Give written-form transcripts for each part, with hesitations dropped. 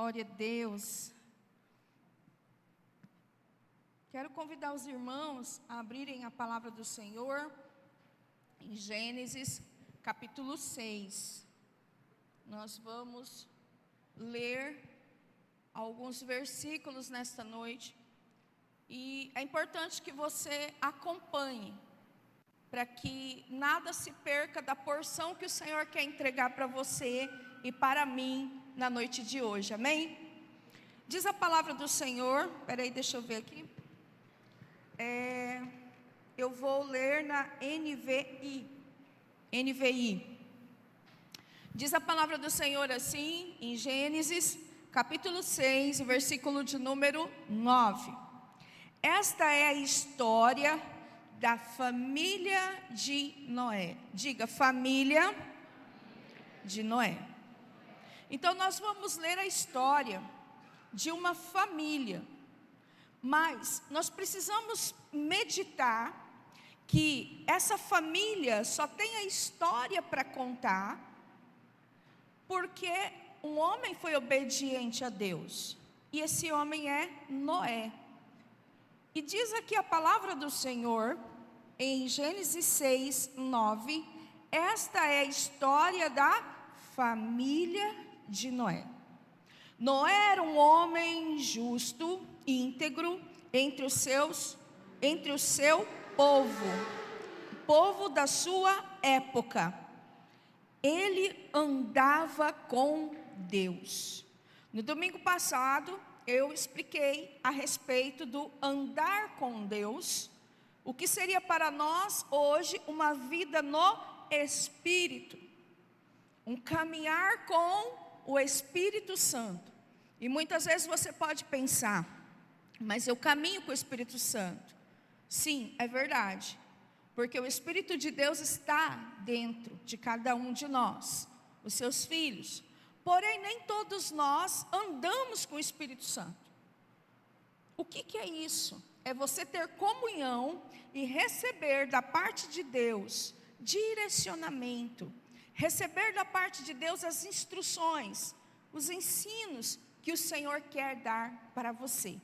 Glória a Deus. Quero convidar os irmãos a abrirem a palavra do Senhor em Gênesis, capítulo 6. Nós vamos ler alguns versículos nesta noite. E é importante que você acompanhe, para que nada se perca da porção que o Senhor quer entregar para você e para mim na noite de hoje, amém? Diz a palavra do Senhor, peraí, deixa eu ver aqui. Eu vou ler na NVI. Diz a palavra do Senhor assim, em Gênesis, capítulo 6, versículo de número 9. Esta é a história da família de Noé. Diga, família de Noé. Então nós vamos ler a história de uma família. Mas nós precisamos meditar que essa família só tem a história para contar porque um homem foi obediente a Deus. E esse homem é Noé. E diz aqui a palavra do Senhor, em Gênesis 6, 9, esta é a história da família de Noé. Noé era um homem justo, íntegro, entre o seu povo da sua época. Ele andava com Deus. No domingo passado, eu expliquei a respeito do andar com Deus, o que seria para nós hoje uma vida no Espírito, um caminhar com o Espírito Santo. E muitas vezes você pode pensar, mas eu caminho com o Espírito Santo. Sim, é verdade, porque o Espírito de Deus está dentro de cada um de nós, os seus filhos. Porém, nem todos nós andamos com o Espírito Santo. O que é isso? É você ter comunhão e receber da parte de Deus direcionamento, receber da parte de Deus as instruções, os ensinos que o Senhor quer dar para você.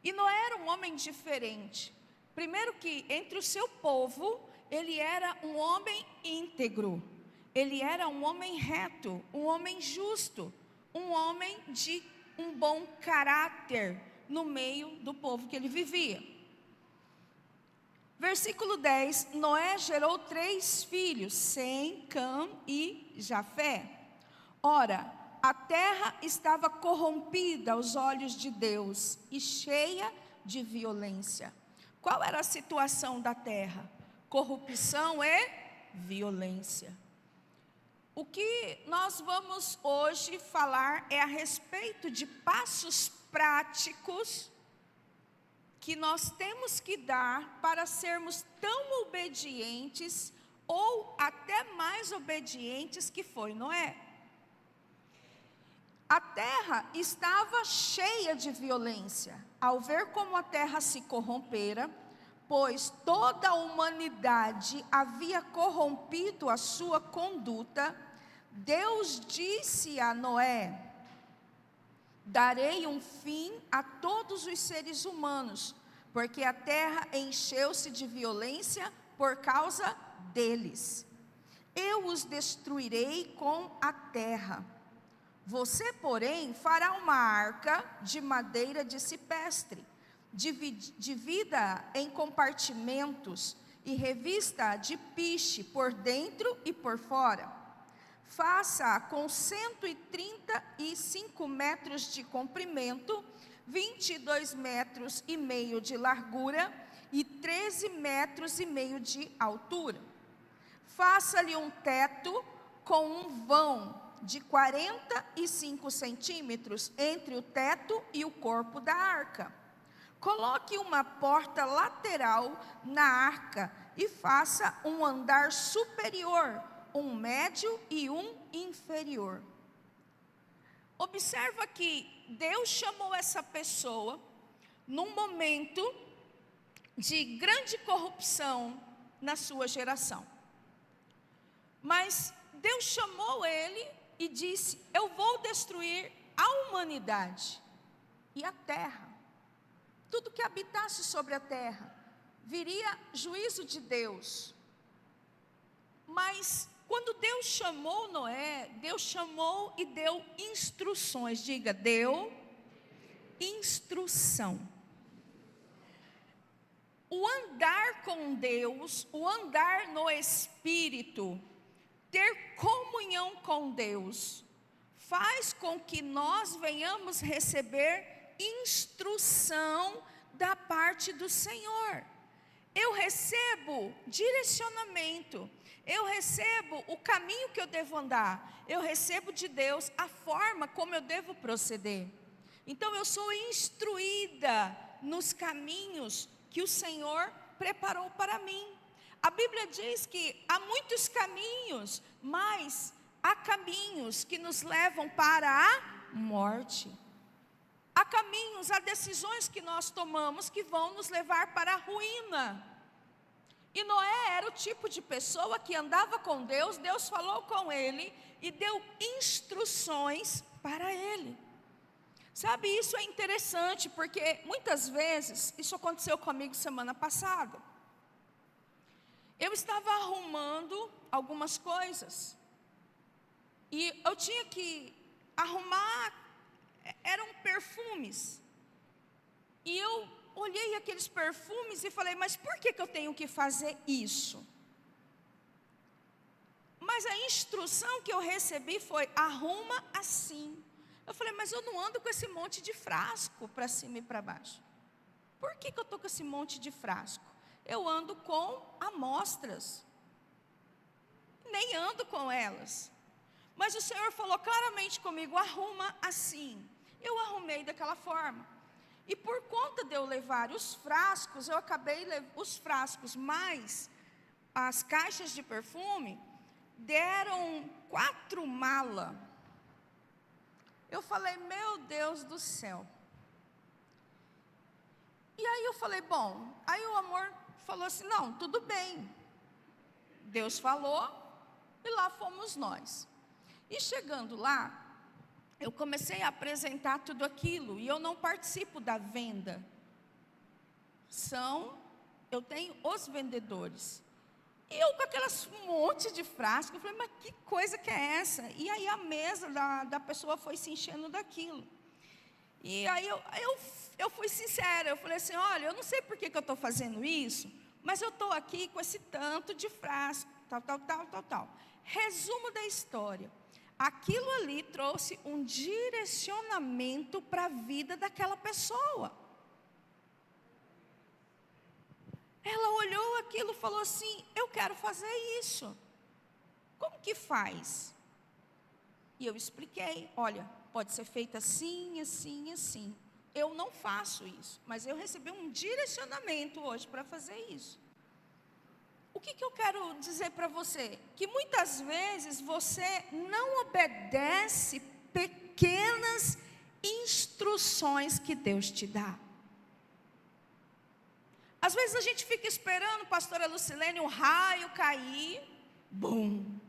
E Noé era um homem diferente. Primeiro que entre o seu povo, ele era um homem íntegro. Ele era um homem reto, um homem justo, um homem de um bom caráter no meio do povo que ele vivia. Versículo 10, Noé gerou 3 filhos, Sem, Cã e Jafé. Ora, a terra estava corrompida aos olhos de Deus e cheia de violência. Qual era a situação da terra? Corrupção e violência. O que nós vamos hoje falar é a respeito de passos práticos que nós temos que dar para sermos tão obedientes ou até mais obedientes que foi Noé. A terra estava cheia de violência. Ao ver como a terra se corrompera, pois toda a humanidade havia corrompido a sua conduta, Deus disse a Noé: darei um fim a todos os seres humanos, porque a terra encheu-se de violência por causa deles. Eu os destruirei com a terra. Você, porém, fará uma arca de madeira de cipestre, divida em compartimentos e revista de piche por dentro e por fora. Faça com 135 metros de comprimento, 22 metros e meio de largura e 13 metros e meio de altura. Faça-lhe um teto com um vão de 45 centímetros entre o teto e o corpo da arca. Coloque uma porta lateral na arca e faça um andar superior, um médio e um inferior. Observa que Deus chamou essa pessoa num momento de grande corrupção na sua geração. Mas Deus chamou ele e disse: eu vou destruir a humanidade e a terra. Tudo que habitasse sobre a terra, viria juízo de Deus. Mas quando Deus chamou Noé, Deus chamou e deu instruções. Diga, deu instrução. O andar com Deus, o andar no Espírito, ter comunhão com Deus, faz com que nós venhamos receber instrução da parte do Senhor. Eu recebo direcionamento, eu recebo o caminho que eu devo andar, eu recebo de Deus a forma como eu devo proceder. Então eu sou instruída nos caminhos que o Senhor preparou para mim. A Bíblia diz que há muitos caminhos, mas há caminhos que nos levam para a morte. Há caminhos, há decisões que nós tomamos que vão nos levar para a ruína. E Noé era o tipo de pessoa que andava com Deus, Deus falou com ele e deu instruções para ele. Sabe, isso é interessante, porque muitas vezes, isso aconteceu comigo semana passada. Eu estava arrumando algumas coisas, e eu tinha que arrumar, eram perfumes. E eu olhei aqueles perfumes e falei, mas por que eu tenho que fazer isso? Mas a instrução que eu recebi foi, arruma assim. Eu falei, mas eu não ando com esse monte de frasco para cima e para baixo. Por que eu estou com esse monte de frasco? Eu ando com amostras. Nem ando com elas. Mas o Senhor falou claramente comigo, arruma assim. Eu arrumei daquela forma. E por conta de eu levar os frascos, eu acabei os frascos mais as caixas de perfume, deram 4 malas. Eu falei, meu Deus do céu. E aí eu falei, bom, aí o amor falou assim, não, tudo bem. Deus falou e lá fomos nós. E chegando lá, eu comecei a apresentar tudo aquilo e eu não participo da venda. Eu tenho os vendedores. E eu com aquelas monte de frascos, eu falei, mas que coisa que é essa? E aí a mesa da pessoa foi se enchendo daquilo. E aí eu fui sincera, eu falei assim, olha, eu não sei por que eu estou fazendo isso, mas eu estou aqui com esse tanto de frasco, tal. Resumo da história. Aquilo ali trouxe um direcionamento para a vida daquela pessoa. Ela olhou aquilo e falou assim, eu quero fazer isso. Como que faz? E eu expliquei, olha, pode ser feito assim, assim, assim. Eu não faço isso, mas eu recebi um direcionamento hoje para fazer isso. O que eu quero dizer para você? Que muitas vezes você não obedece pequenas instruções que Deus te dá. Às vezes a gente fica esperando, pastora Lucilene, o raio cair, bum,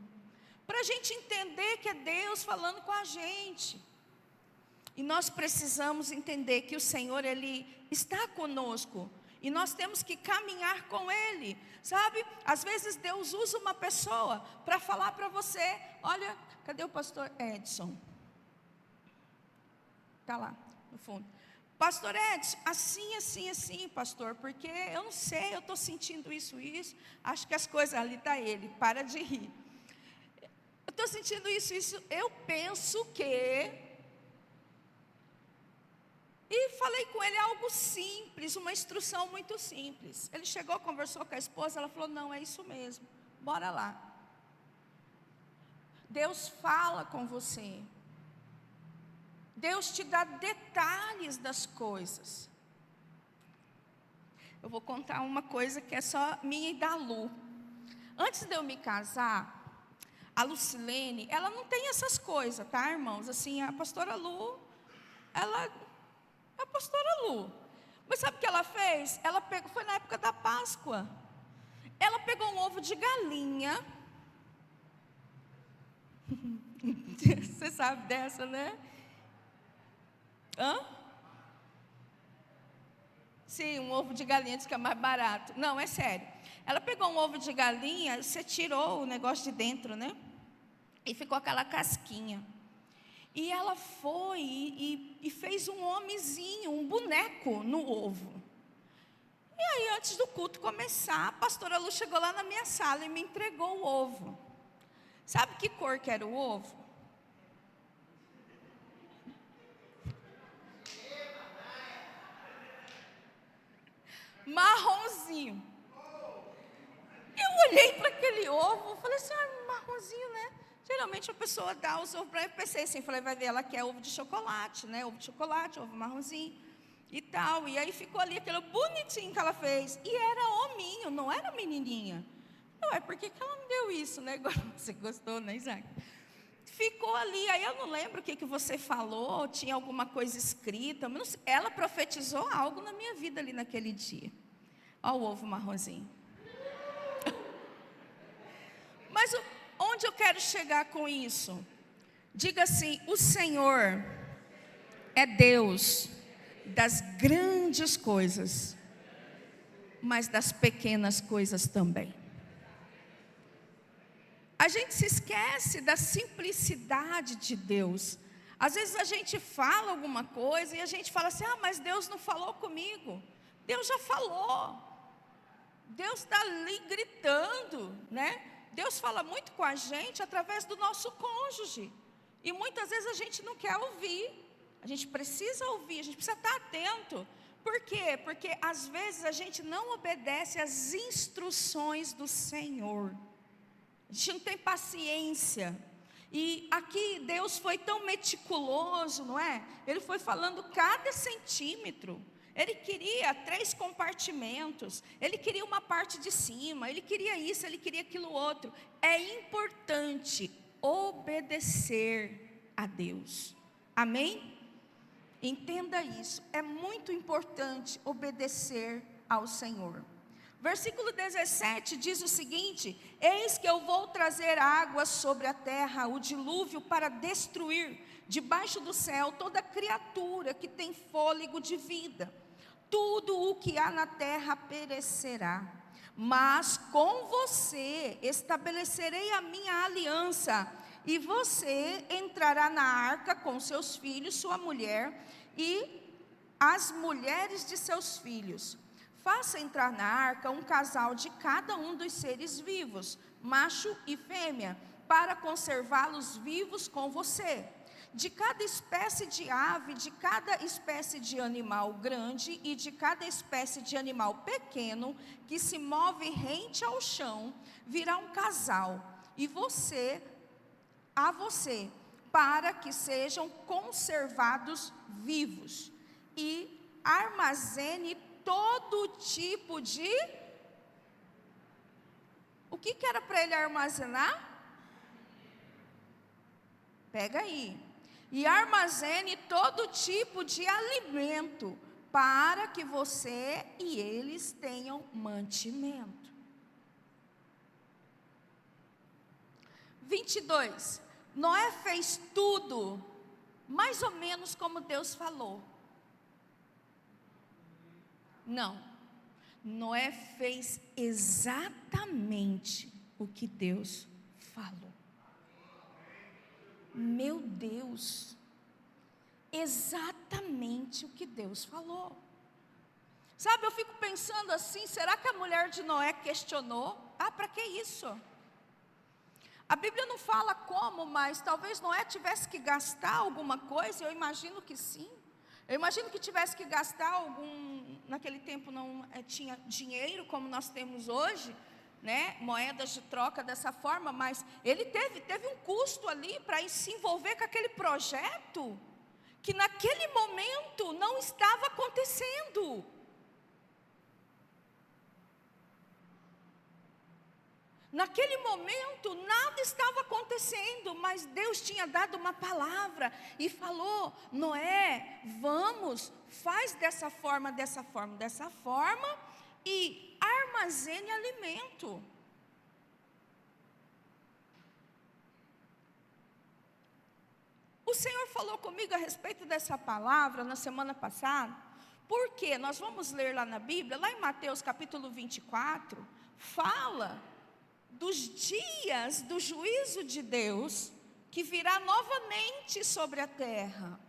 para a gente entender que é Deus falando com a gente. E nós precisamos entender que o Senhor, Ele está conosco. E nós temos que caminhar com Ele, sabe? Às vezes Deus usa uma pessoa para falar para você, olha, cadê o pastor Edson? Está lá, no fundo. Pastor Edson, assim, pastor, porque eu não sei, eu estou sentindo isso, acho que as coisas, ali está ele, para de rir. Eu estou sentindo isso, eu penso que... E falei com ele algo simples, uma instrução muito simples. Ele chegou, conversou com a esposa, ela falou, não, é isso mesmo, bora lá. Deus fala com você. Deus te dá detalhes das coisas. Eu vou contar uma coisa que é só minha e da Lu. Antes de eu me casar, a Lucilene, ela não tem essas coisas, tá, irmãos? Assim, a pastora Lu, ela é a pastora Lu. Mas sabe o que ela fez? Ela pegou, foi na época da Páscoa. Ela pegou um ovo de galinha. Você sabe dessa, né? Hã? Sim, um ovo de galinha diz que é mais barato. Não, é sério. Ela pegou um ovo de galinha, você tirou o negócio de dentro, né? E ficou aquela casquinha. E ela foi e fez um homenzinho, um boneco no ovo. E aí, antes do culto começar, a pastora Lu chegou lá na minha sala e me entregou o ovo. Sabe que cor que era o ovo? Marronzinho. Eu olhei para aquele ovo, falei assim, marronzinho, né? Geralmente a pessoa dá os ovos para eu pensei assim, falei, vai ver, ela quer ovo de chocolate, né? Ovo de chocolate, ovo marronzinho e tal. E aí ficou ali aquele bonitinho que ela fez. E era hominho, não era menininha. Ué, por que ela me deu isso, né? Agora você gostou, né, Isaac? Ficou ali, aí eu não lembro o que você falou, tinha alguma coisa escrita, mas não sei, ela profetizou algo na minha vida ali naquele dia. Olha o ovo marronzinho. Mas onde eu quero chegar com isso? Diga assim, o Senhor é Deus das grandes coisas, mas das pequenas coisas também. A gente se esquece da simplicidade de Deus. Às vezes a gente fala alguma coisa e a gente fala assim, mas Deus não falou comigo. Deus já falou. Deus está ali gritando, né? Deus fala muito com a gente através do nosso cônjuge. E muitas vezes a gente não quer ouvir. A gente precisa ouvir, a gente precisa estar atento. Por quê? Porque às vezes a gente não obedece às instruções do Senhor. A gente não tem paciência. E aqui Deus foi tão meticuloso, não é? Ele foi falando cada centímetro. Ele queria 3 compartimentos. Ele queria uma parte de cima. Ele queria isso, ele queria aquilo outro. É importante obedecer a Deus. Amém? Entenda isso. É muito importante obedecer ao Senhor. Versículo 17 diz o seguinte: eis que eu vou trazer águas sobre a terra, o dilúvio, para destruir debaixo do céu toda criatura que tem fôlego de vida. Tudo o que há na terra perecerá. Mas com você estabelecerei a minha aliança, e você entrará na arca com seus filhos, sua mulher e as mulheres de seus filhos. Faça entrar na arca um casal de cada um dos seres vivos, macho e fêmea, para conservá-los vivos com você. De cada espécie de ave, de cada espécie de animal grande e de cada espécie de animal pequeno, que se move rente ao chão, virá um casal, e você, para que sejam conservados vivos. E armazene todo tipo de... O que era para ele armazenar? Pega aí. E armazene todo tipo de alimento, para que você e eles tenham mantimento. 22. Noé fez tudo, mais ou menos como Deus falou. Não, Noé fez exatamente o que Deus falou. Meu Deus, exatamente o que Deus falou. Sabe, eu fico pensando assim, será que a mulher de Noé questionou? Para que isso? A Bíblia não fala como, mas talvez Noé tivesse que gastar alguma coisa, eu imagino que sim. Eu imagino que tivesse que gastar naquele tempo não tinha dinheiro como nós temos hoje, né? Moedas de troca dessa forma, mas ele teve um custo ali para se envolver com aquele projeto, que naquele momento não estava acontecendo. Naquele momento nada estava acontecendo, mas Deus tinha dado uma palavra e falou: Noé, vamos, faz dessa forma, e armazene alimento. O Senhor falou comigo a respeito dessa palavra na semana passada, porque nós vamos ler lá na Bíblia, lá em Mateus capítulo 24, fala dos dias do juízo de Deus, que virá novamente sobre a terra.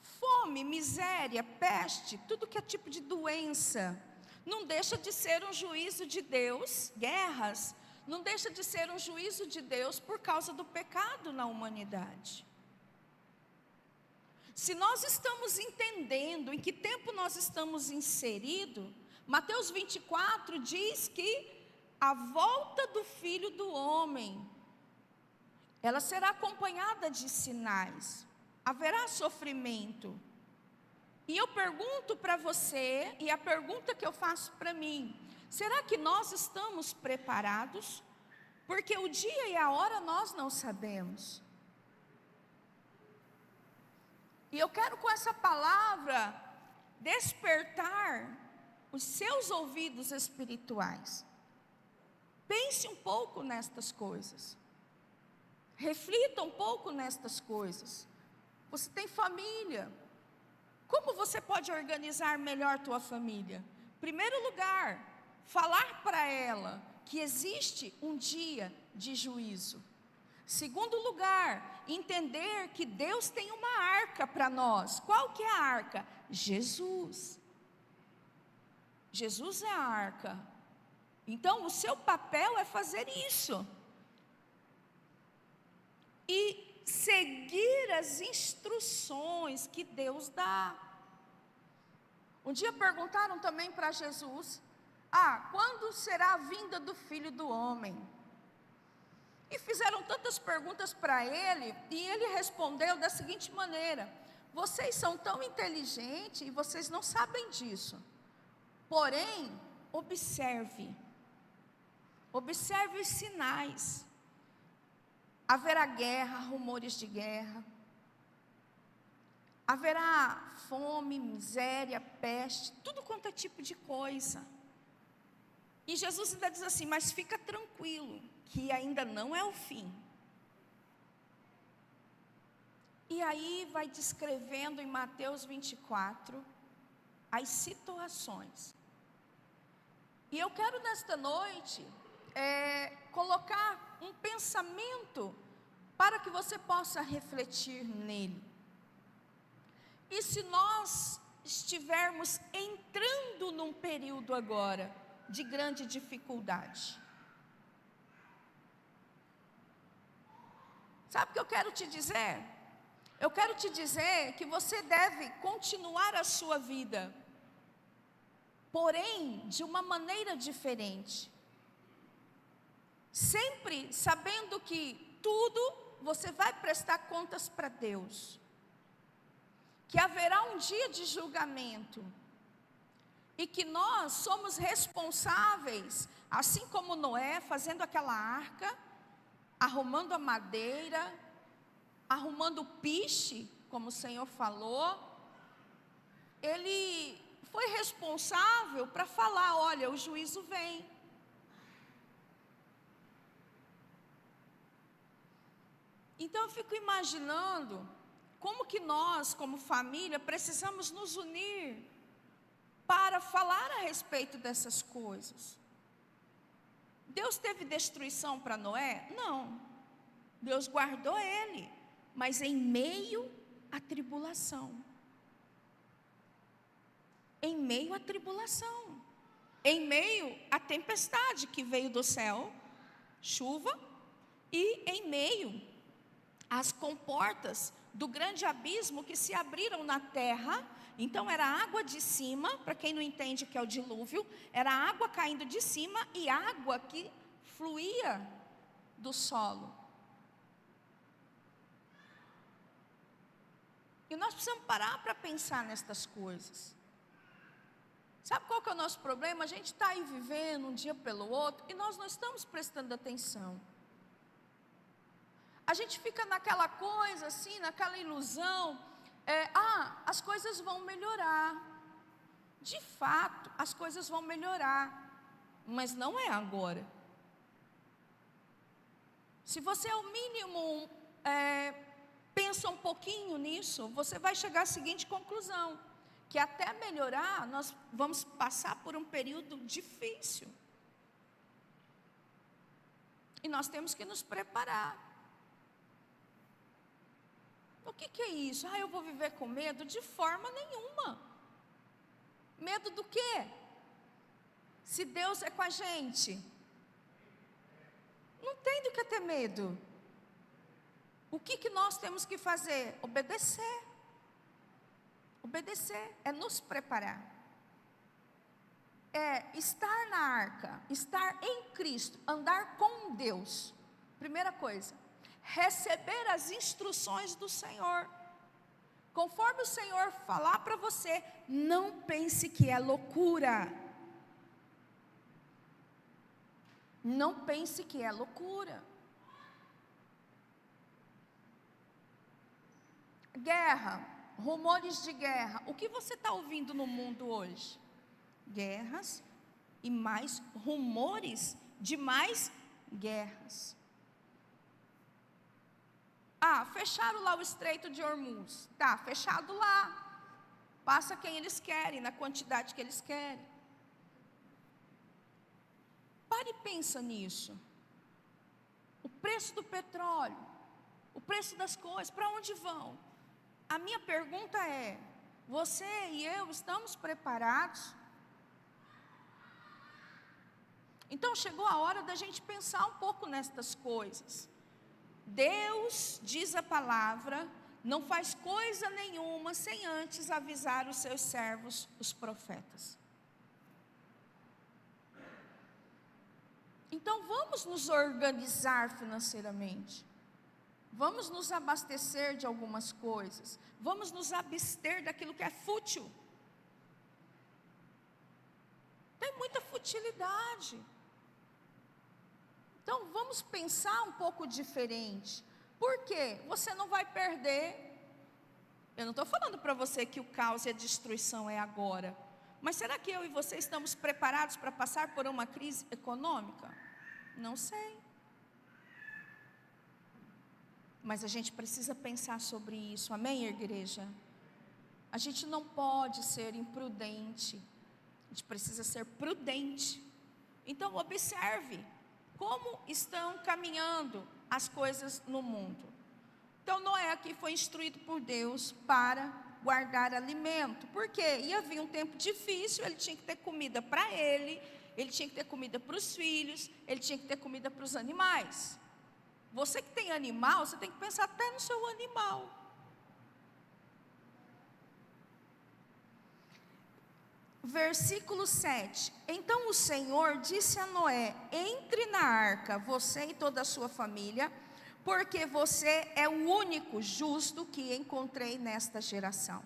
Fome, miséria, peste, tudo que é tipo de doença, não deixa de ser um juízo de Deus, guerras, não deixa de ser um juízo de Deus por causa do pecado na humanidade. Se nós estamos entendendo em que tempo nós estamos inseridos, Mateus 24 diz que a volta do Filho do Homem, ela será acompanhada de sinais, haverá sofrimento. E eu pergunto para você, e a pergunta que eu faço para mim, será que nós estamos preparados? Porque o dia e a hora nós não sabemos. E eu quero com essa palavra despertar os seus ouvidos espirituais. Pense um pouco nestas coisas. Reflita um pouco nestas coisas. Você tem família. Como você pode organizar melhor tua família? Primeiro lugar, falar para ela que existe um dia de juízo. Segundo lugar, entender que Deus tem uma arca para nós. Qual que é a arca? Jesus. Jesus é a arca. Então, o seu papel é fazer isso. E seguir as instruções que Deus dá. Um dia perguntaram também para Jesus: quando será a vinda do Filho do Homem? E fizeram tantas perguntas para ele, e ele respondeu da seguinte maneira: vocês são tão inteligentes e vocês não sabem disso. Porém, observe os sinais. Haverá guerra, rumores de guerra. Haverá fome, miséria, peste, tudo quanto é tipo de coisa. E Jesus ainda diz assim: mas fica tranquilo, que ainda não é o fim. E aí vai descrevendo em Mateus 24 as situações. E eu quero nesta noite colocar um pensamento para que você possa refletir nele. E se nós estivermos entrando num período agora de grande dificuldade, sabe o que eu quero te dizer? Eu quero te dizer que você deve continuar a sua vida, porém de uma maneira diferente. Sempre sabendo que tudo você vai prestar contas para Deus. Que haverá um dia de julgamento. E que nós somos responsáveis, assim como Noé, fazendo aquela arca, arrumando a madeira, arrumando o piche, como o Senhor falou. Ele foi responsável para falar: olha, o juízo vem. Então eu fico imaginando como que nós, como família, precisamos nos unir para falar a respeito dessas coisas. Deus teve destruição para Noé? Não. Deus guardou ele, mas em meio à tribulação. Em meio à tribulação. Em meio à tempestade que veio do céu, chuva, e em meio às comportas do grande abismo que se abriram na terra. Então era água de cima, para quem não entende o que é o dilúvio, era água caindo de cima e água que fluía do solo. E nós precisamos parar para pensar nestas coisas. Sabe qual que é o nosso problema? A gente está aí vivendo um dia pelo outro e nós não estamos prestando atenção. A gente fica naquela coisa assim, naquela ilusão, as coisas vão melhorar. De fato, as coisas vão melhorar, mas não é agora. Se você ao mínimo pensa um pouquinho nisso, você vai chegar à seguinte conclusão: que até melhorar, nós vamos passar por um período difícil. E nós temos que nos preparar. O que é isso? Eu vou viver com medo? De forma nenhuma. Medo do quê? Se Deus é com a gente, não tem do que ter medo. O que nós temos que fazer? Obedecer. Obedecer é nos preparar. É estar na arca, estar em Cristo, andar com Deus. Primeira coisa, receber as instruções do Senhor. Conforme o Senhor falar para você, não pense que é loucura. Não pense que é loucura. Guerra, rumores de guerra. O que você está ouvindo no mundo hoje? Guerras e mais rumores de mais guerras. Fecharam lá o Estreito de Hormuz. Tá, fechado lá. Passa quem eles querem, na quantidade que eles querem. Pare e pensa nisso. O preço do petróleo, o preço das coisas, para onde vão? A minha pergunta é: você e eu estamos preparados? Então chegou a hora da gente pensar um pouco nestas coisas. Deus, diz a palavra, não faz coisa nenhuma sem antes avisar os seus servos, os profetas. Então vamos nos organizar financeiramente. Vamos nos abastecer de algumas coisas. Vamos nos abster daquilo que é fútil. Tem muita futilidade. Então vamos pensar um pouco diferente. Por quê? Você não vai perder. Eu não estou falando para você que o caos e a destruição é agora. Mas será que eu e você estamos preparados para passar por uma crise econômica? Não sei. Mas a gente precisa pensar sobre isso, amém, igreja? A gente não pode ser imprudente, a gente precisa ser prudente. Então observe como estão caminhando as coisas no mundo. Então Noé aqui foi instruído por Deus para guardar alimento. Por quê? Ia vir um tempo difícil, ele tinha que ter comida para ele tinha que ter comida para os filhos, ele tinha que ter comida para os animais. Você que tem animal, você tem que pensar até no seu animal. Versículo 7. Então o Senhor disse a Noé: entre na arca, você e toda a sua família, porque você é o único justo que encontrei nesta geração.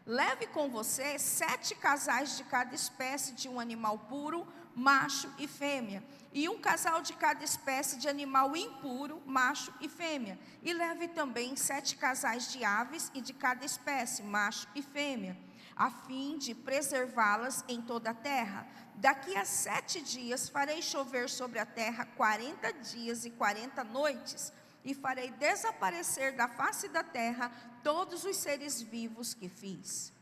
Leve com você 7 casais de cada espécie de um animal puro, macho e fêmea, e um casal de cada espécie de animal impuro, macho e fêmea. E leve também 7 casais de aves e de cada espécie, macho e fêmea, a fim de preservá-las em toda a terra. Daqui a 7 dias farei chover sobre a terra 40 dias e 40 noites, e farei desaparecer da face da terra todos os seres vivos que fiz.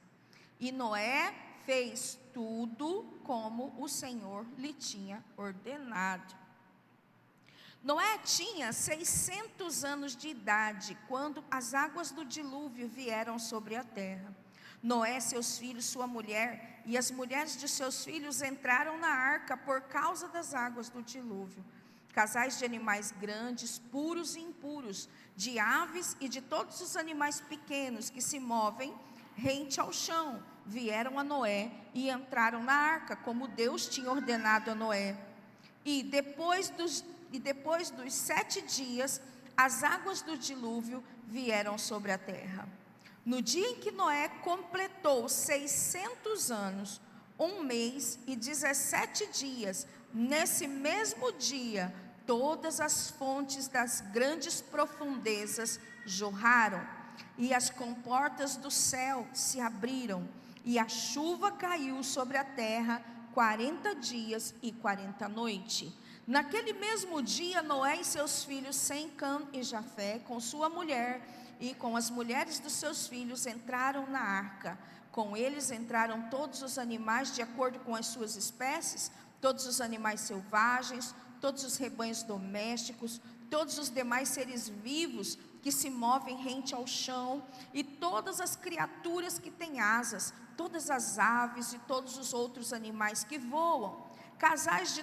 E Noé fez tudo como o Senhor lhe tinha ordenado. Noé tinha 600 anos de idade quando as águas do dilúvio vieram sobre a terra. Noé, seus filhos, sua mulher e as mulheres de seus filhos entraram na arca por causa das águas do dilúvio. Casais de animais grandes, puros e impuros, de aves e de todos os animais pequenos que se movem rente ao chão, vieram a Noé e entraram na arca, como Deus tinha ordenado a Noé. E depois dos 7 dias, as águas do dilúvio vieram sobre a terra. No dia em que Noé completou 600 anos, 1 mês e 17 dias, nesse mesmo dia, todas as fontes das grandes profundezas jorraram, e as comportas do céu se abriram, e a chuva caiu sobre a terra 40 dias e 40 noites. Naquele mesmo dia, Noé e seus filhos, Sem, Cã e Jafé, com sua mulher e com as mulheres dos seus filhos, entraram na arca. Com eles entraram todos os animais de acordo com as suas espécies, todos os animais selvagens, todos os rebanhos domésticos, todos os demais seres vivos que se movem rente ao chão, e todas as criaturas que têm asas, todas as aves e todos os outros animais que voam, casais de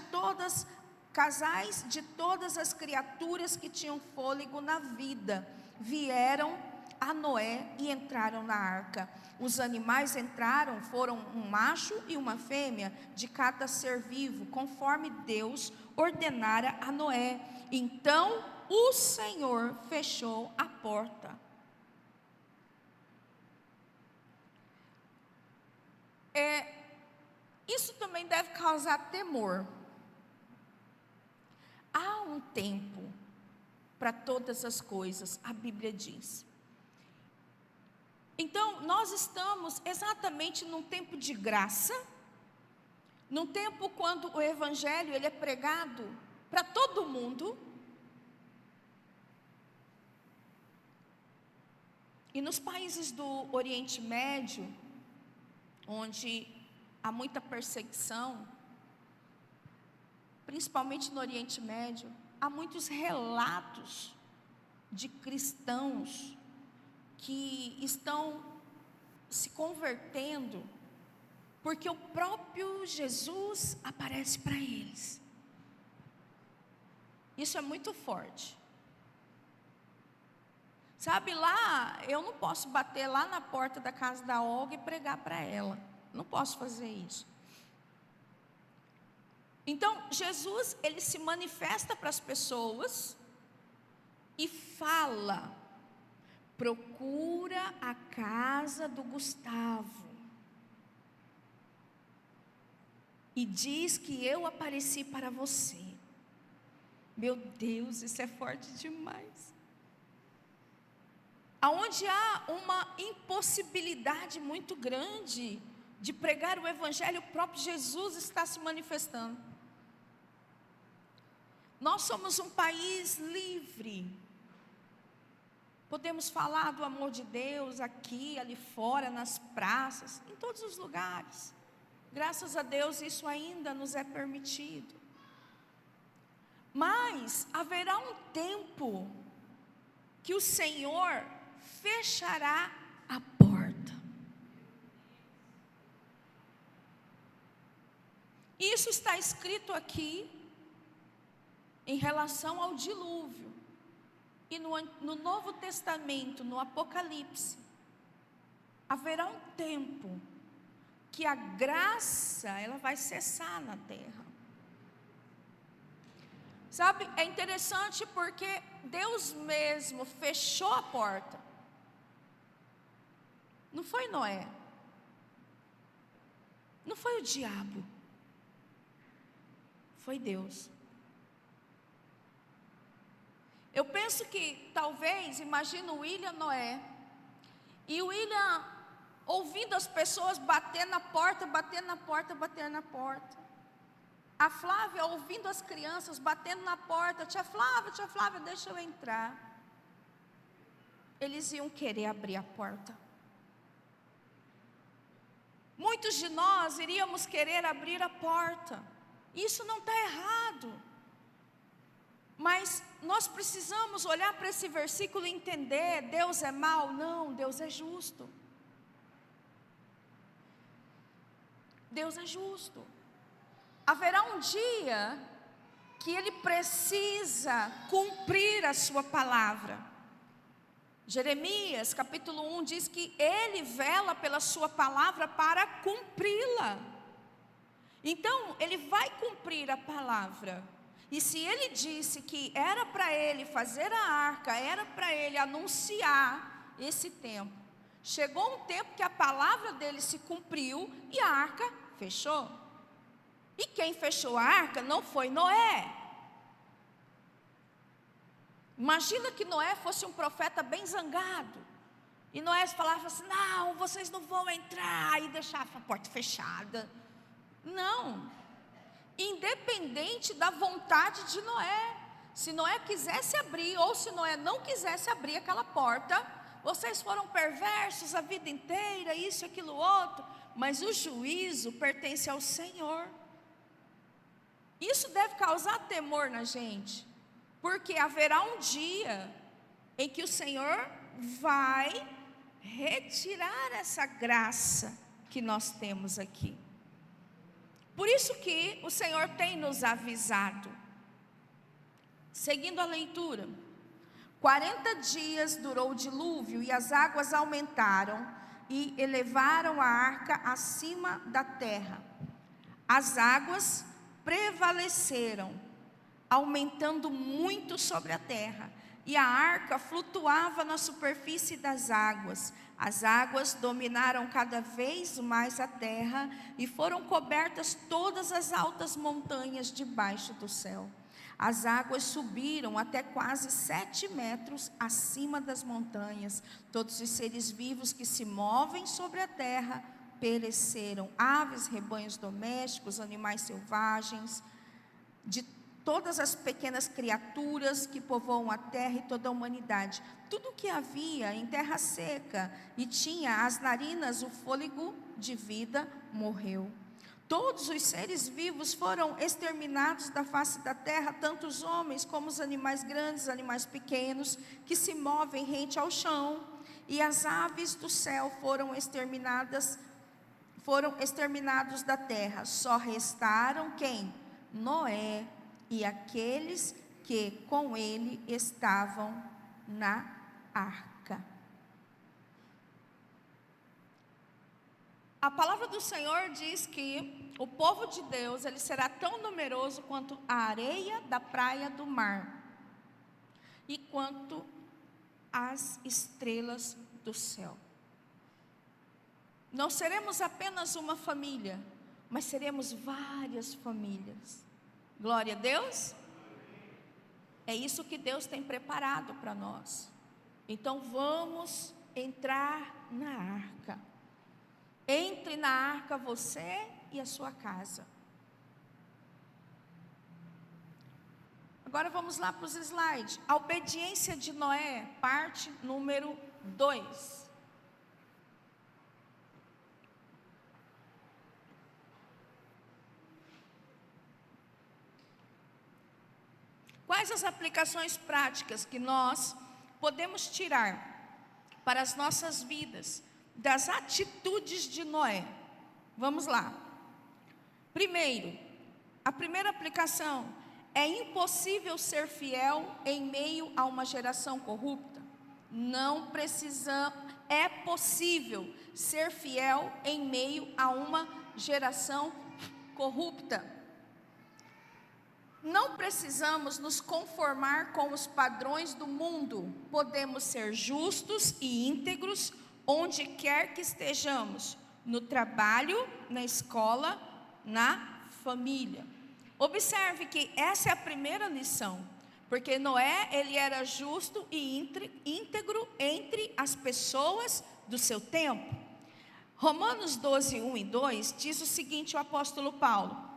todas as criaturas que tinham fôlego na vida, vieram a Noé e entraram na arca. Os animais entraram, foram um macho e uma fêmea de cada ser vivo, conforme Deus ordenara a Noé. Então o Senhor fechou a porta. Isso também deve causar temor. Há um tempo para todas as coisas, a Bíblia diz. Então, nós estamos exatamente num tempo de graça, num tempo quando o Evangelho ele é pregado para todo mundo. E nos países do Oriente Médio, onde há muita perseguição, principalmente no Oriente Médio, há muitos relatos de cristãos que estão se convertendo, porque o próprio Jesus aparece para eles. Isso é muito forte. Sabe, lá, eu não posso bater lá na porta da casa da Olga e pregar para ela. Não posso fazer isso. Então, Jesus, ele se manifesta para as pessoas e fala: procura a casa do Gustavo e diz que eu apareci para você. Meu Deus, isso é forte demais. Aonde há uma impossibilidade muito grande de pregar o Evangelho, o próprio Jesus está se manifestando. Nós somos um país livre. Podemos falar do amor de Deus aqui, ali fora, nas praças, em todos os lugares. Graças a Deus isso ainda nos é permitido. Mas haverá um tempo que o Senhor fechará a porta. Isso está escrito aqui em relação ao dilúvio. E no Novo Testamento, no Apocalipse, haverá um tempo que a graça ela vai cessar na terra. Sabe, é interessante porque Deus mesmo fechou a porta. Não foi Noé. Não foi o diabo. Foi Deus. Eu penso que talvez, imagina o William Noé, e o William ouvindo as pessoas bater na porta, bater na porta, bater na porta. A Flávia ouvindo as crianças batendo na porta, tia Flávia, deixa eu entrar. Eles iam querer abrir a porta. Muitos de nós iríamos querer abrir a porta. Isso não está errado. Mas nós precisamos olhar para esse versículo e entender: Deus é mau? Não, Deus é justo. Deus é justo. Haverá um dia que Ele precisa cumprir a sua palavra. Jeremias capítulo 1 diz que Ele vela pela sua palavra para cumpri-la. Então, Ele vai cumprir a palavra. E se Ele disse que era para Ele fazer a arca, era para Ele anunciar esse tempo, chegou um tempo que a palavra dele se cumpriu e a arca fechou. E quem fechou a arca não foi Noé. Imagina que Noé fosse um profeta bem zangado. E Noé falava assim: não, vocês não vão entrar, e deixava a porta fechada. Não. independente da vontade de Noé. Se Noé quisesse abrir, ou se Noé não quisesse abrir aquela porta, vocês foram perversos a vida inteira, isso, aquilo, outro, mas o juízo pertence ao Senhor. Isso deve causar temor na gente, porque haverá um dia em que o Senhor vai retirar essa graça que nós temos aqui. Por isso que o Senhor tem nos avisado. Seguindo a leitura, 40 dias durou o dilúvio e as águas aumentaram e elevaram a arca acima da terra. As águas prevaleceram, aumentando muito sobre a terra, e a arca flutuava na superfície das águas. As águas dominaram cada vez mais a terra e foram cobertas todas as altas montanhas debaixo do céu. As águas subiram até quase 7 metros acima das montanhas. Todos os seres vivos que se movem sobre a terra pereceram. Aves, rebanhos domésticos, animais selvagens, de todas as pequenas criaturas que povoam a terra e toda a humanidade. Tudo que havia em terra seca e tinha as narinas, o fôlego de vida, morreu. Todos os seres vivos foram exterminados da face da terra, tanto os homens como os animais grandes, animais pequenos, que se movem rente ao chão. E as aves do céu foram exterminados da terra. Só restaram quem? Noé e aqueles que com ele estavam na arca. A palavra do Senhor diz que o povo de Deus, ele será tão numeroso quanto a areia da praia do mar e quanto as estrelas do céu. Não seremos apenas uma família, mas seremos várias famílias. Glória a Deus. É isso que Deus tem preparado para nós. Então vamos entrar na arca. Entre na arca você e a sua casa. Agora vamos lá para os slides. A obediência de Noé, parte número 2. Quais as aplicações práticas que nós podemos tirar para as nossas vidas das atitudes de Noé? Vamos lá. Primeiro, a primeira aplicação: é impossível ser fiel em meio a uma geração corrupta. Não precisamos, é possível ser fiel em meio a uma geração corrupta. Não precisamos nos conformar com os padrões do mundo. Podemos ser justos e íntegros onde quer que estejamos, no trabalho, na escola, na família. Observe que essa é a primeira lição, porque Noé, ele era justo e íntegro entre as pessoas do seu tempo. Romanos 12, 1 e 2 diz o seguinte, o apóstolo Paulo: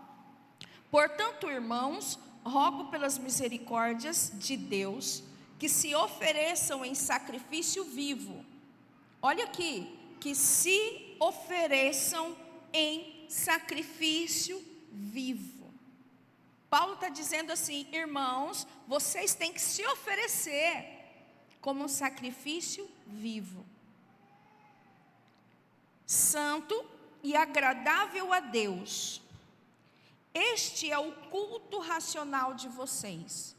portanto, irmãos, rogo pelas misericórdias de Deus, que se ofereçam em sacrifício vivo. Olha aqui, que se ofereçam em sacrifício vivo. Paulo está dizendo assim, irmãos, vocês têm que se oferecer como um sacrifício vivo, santo e agradável a Deus. Este é o culto racional de vocês.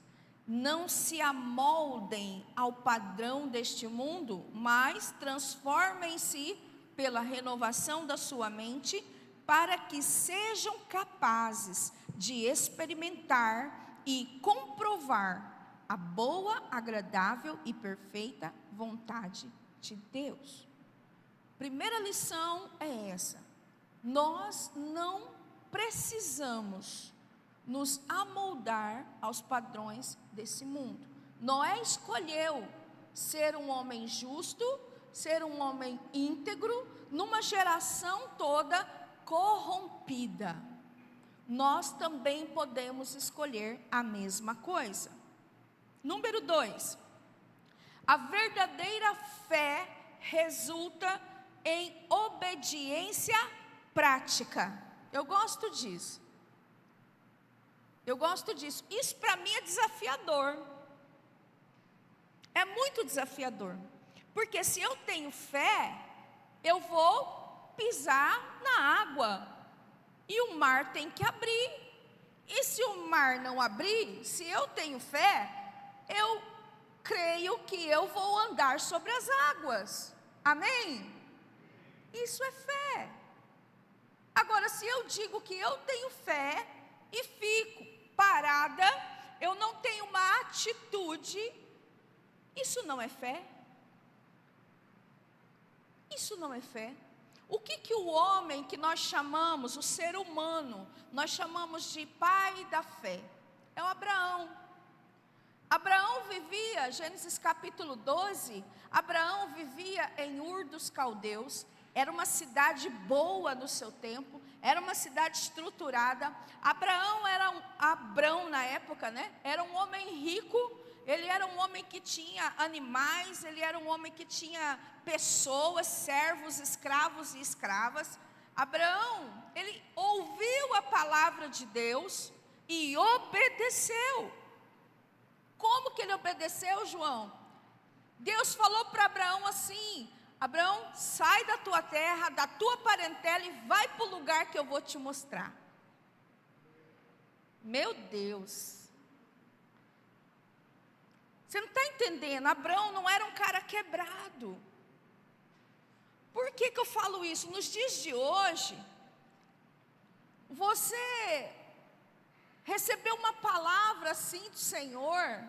Não se amoldem ao padrão deste mundo, mas transformem-se pela renovação da sua mente, para que sejam capazes de experimentar e comprovar a boa, agradável e perfeita vontade de Deus. Primeira lição é essa: nós não precisamos nos amoldar aos padrões desse mundo. Noé escolheu ser um homem justo, ser um homem íntegro, numa geração toda corrompida. nós também podemos escolher a mesma coisa. Número 2, a verdadeira fé resulta em obediência prática. Eu gosto disso. Isso para mim é desafiador. É muito desafiador. Porque se eu tenho fé, eu vou pisar na água. E o mar tem que abrir. E se o mar não abrir, se eu tenho fé, eu creio que eu vou andar sobre as águas. Amém? Isso é fé. Agora, se eu digo que eu tenho fé e fico parada, eu não tenho uma atitude, isso não é fé. Isso não é fé. O que o homem que nós chamamos, o ser humano, nós chamamos de pai da fé? É o Abraão. Abraão vivia, Gênesis capítulo 12, Abraão vivia em Ur dos Caldeus. Era uma cidade boa no seu tempo, era uma cidade estruturada. Abrão na época, né? Era um homem rico, ele era um homem que tinha animais, ele era um homem que tinha pessoas, servos, escravos e escravas. Abraão, ele ouviu a palavra de Deus e obedeceu. Como que ele obedeceu, João? Deus falou para Abraão assim: Abraão, sai da tua terra, da tua parentela e vai para o lugar que eu vou te mostrar. Meu Deus. Você não está entendendo? Abraão não era um cara quebrado. Por que eu falo isso? Nos dias de hoje, você recebeu uma palavra assim do Senhor,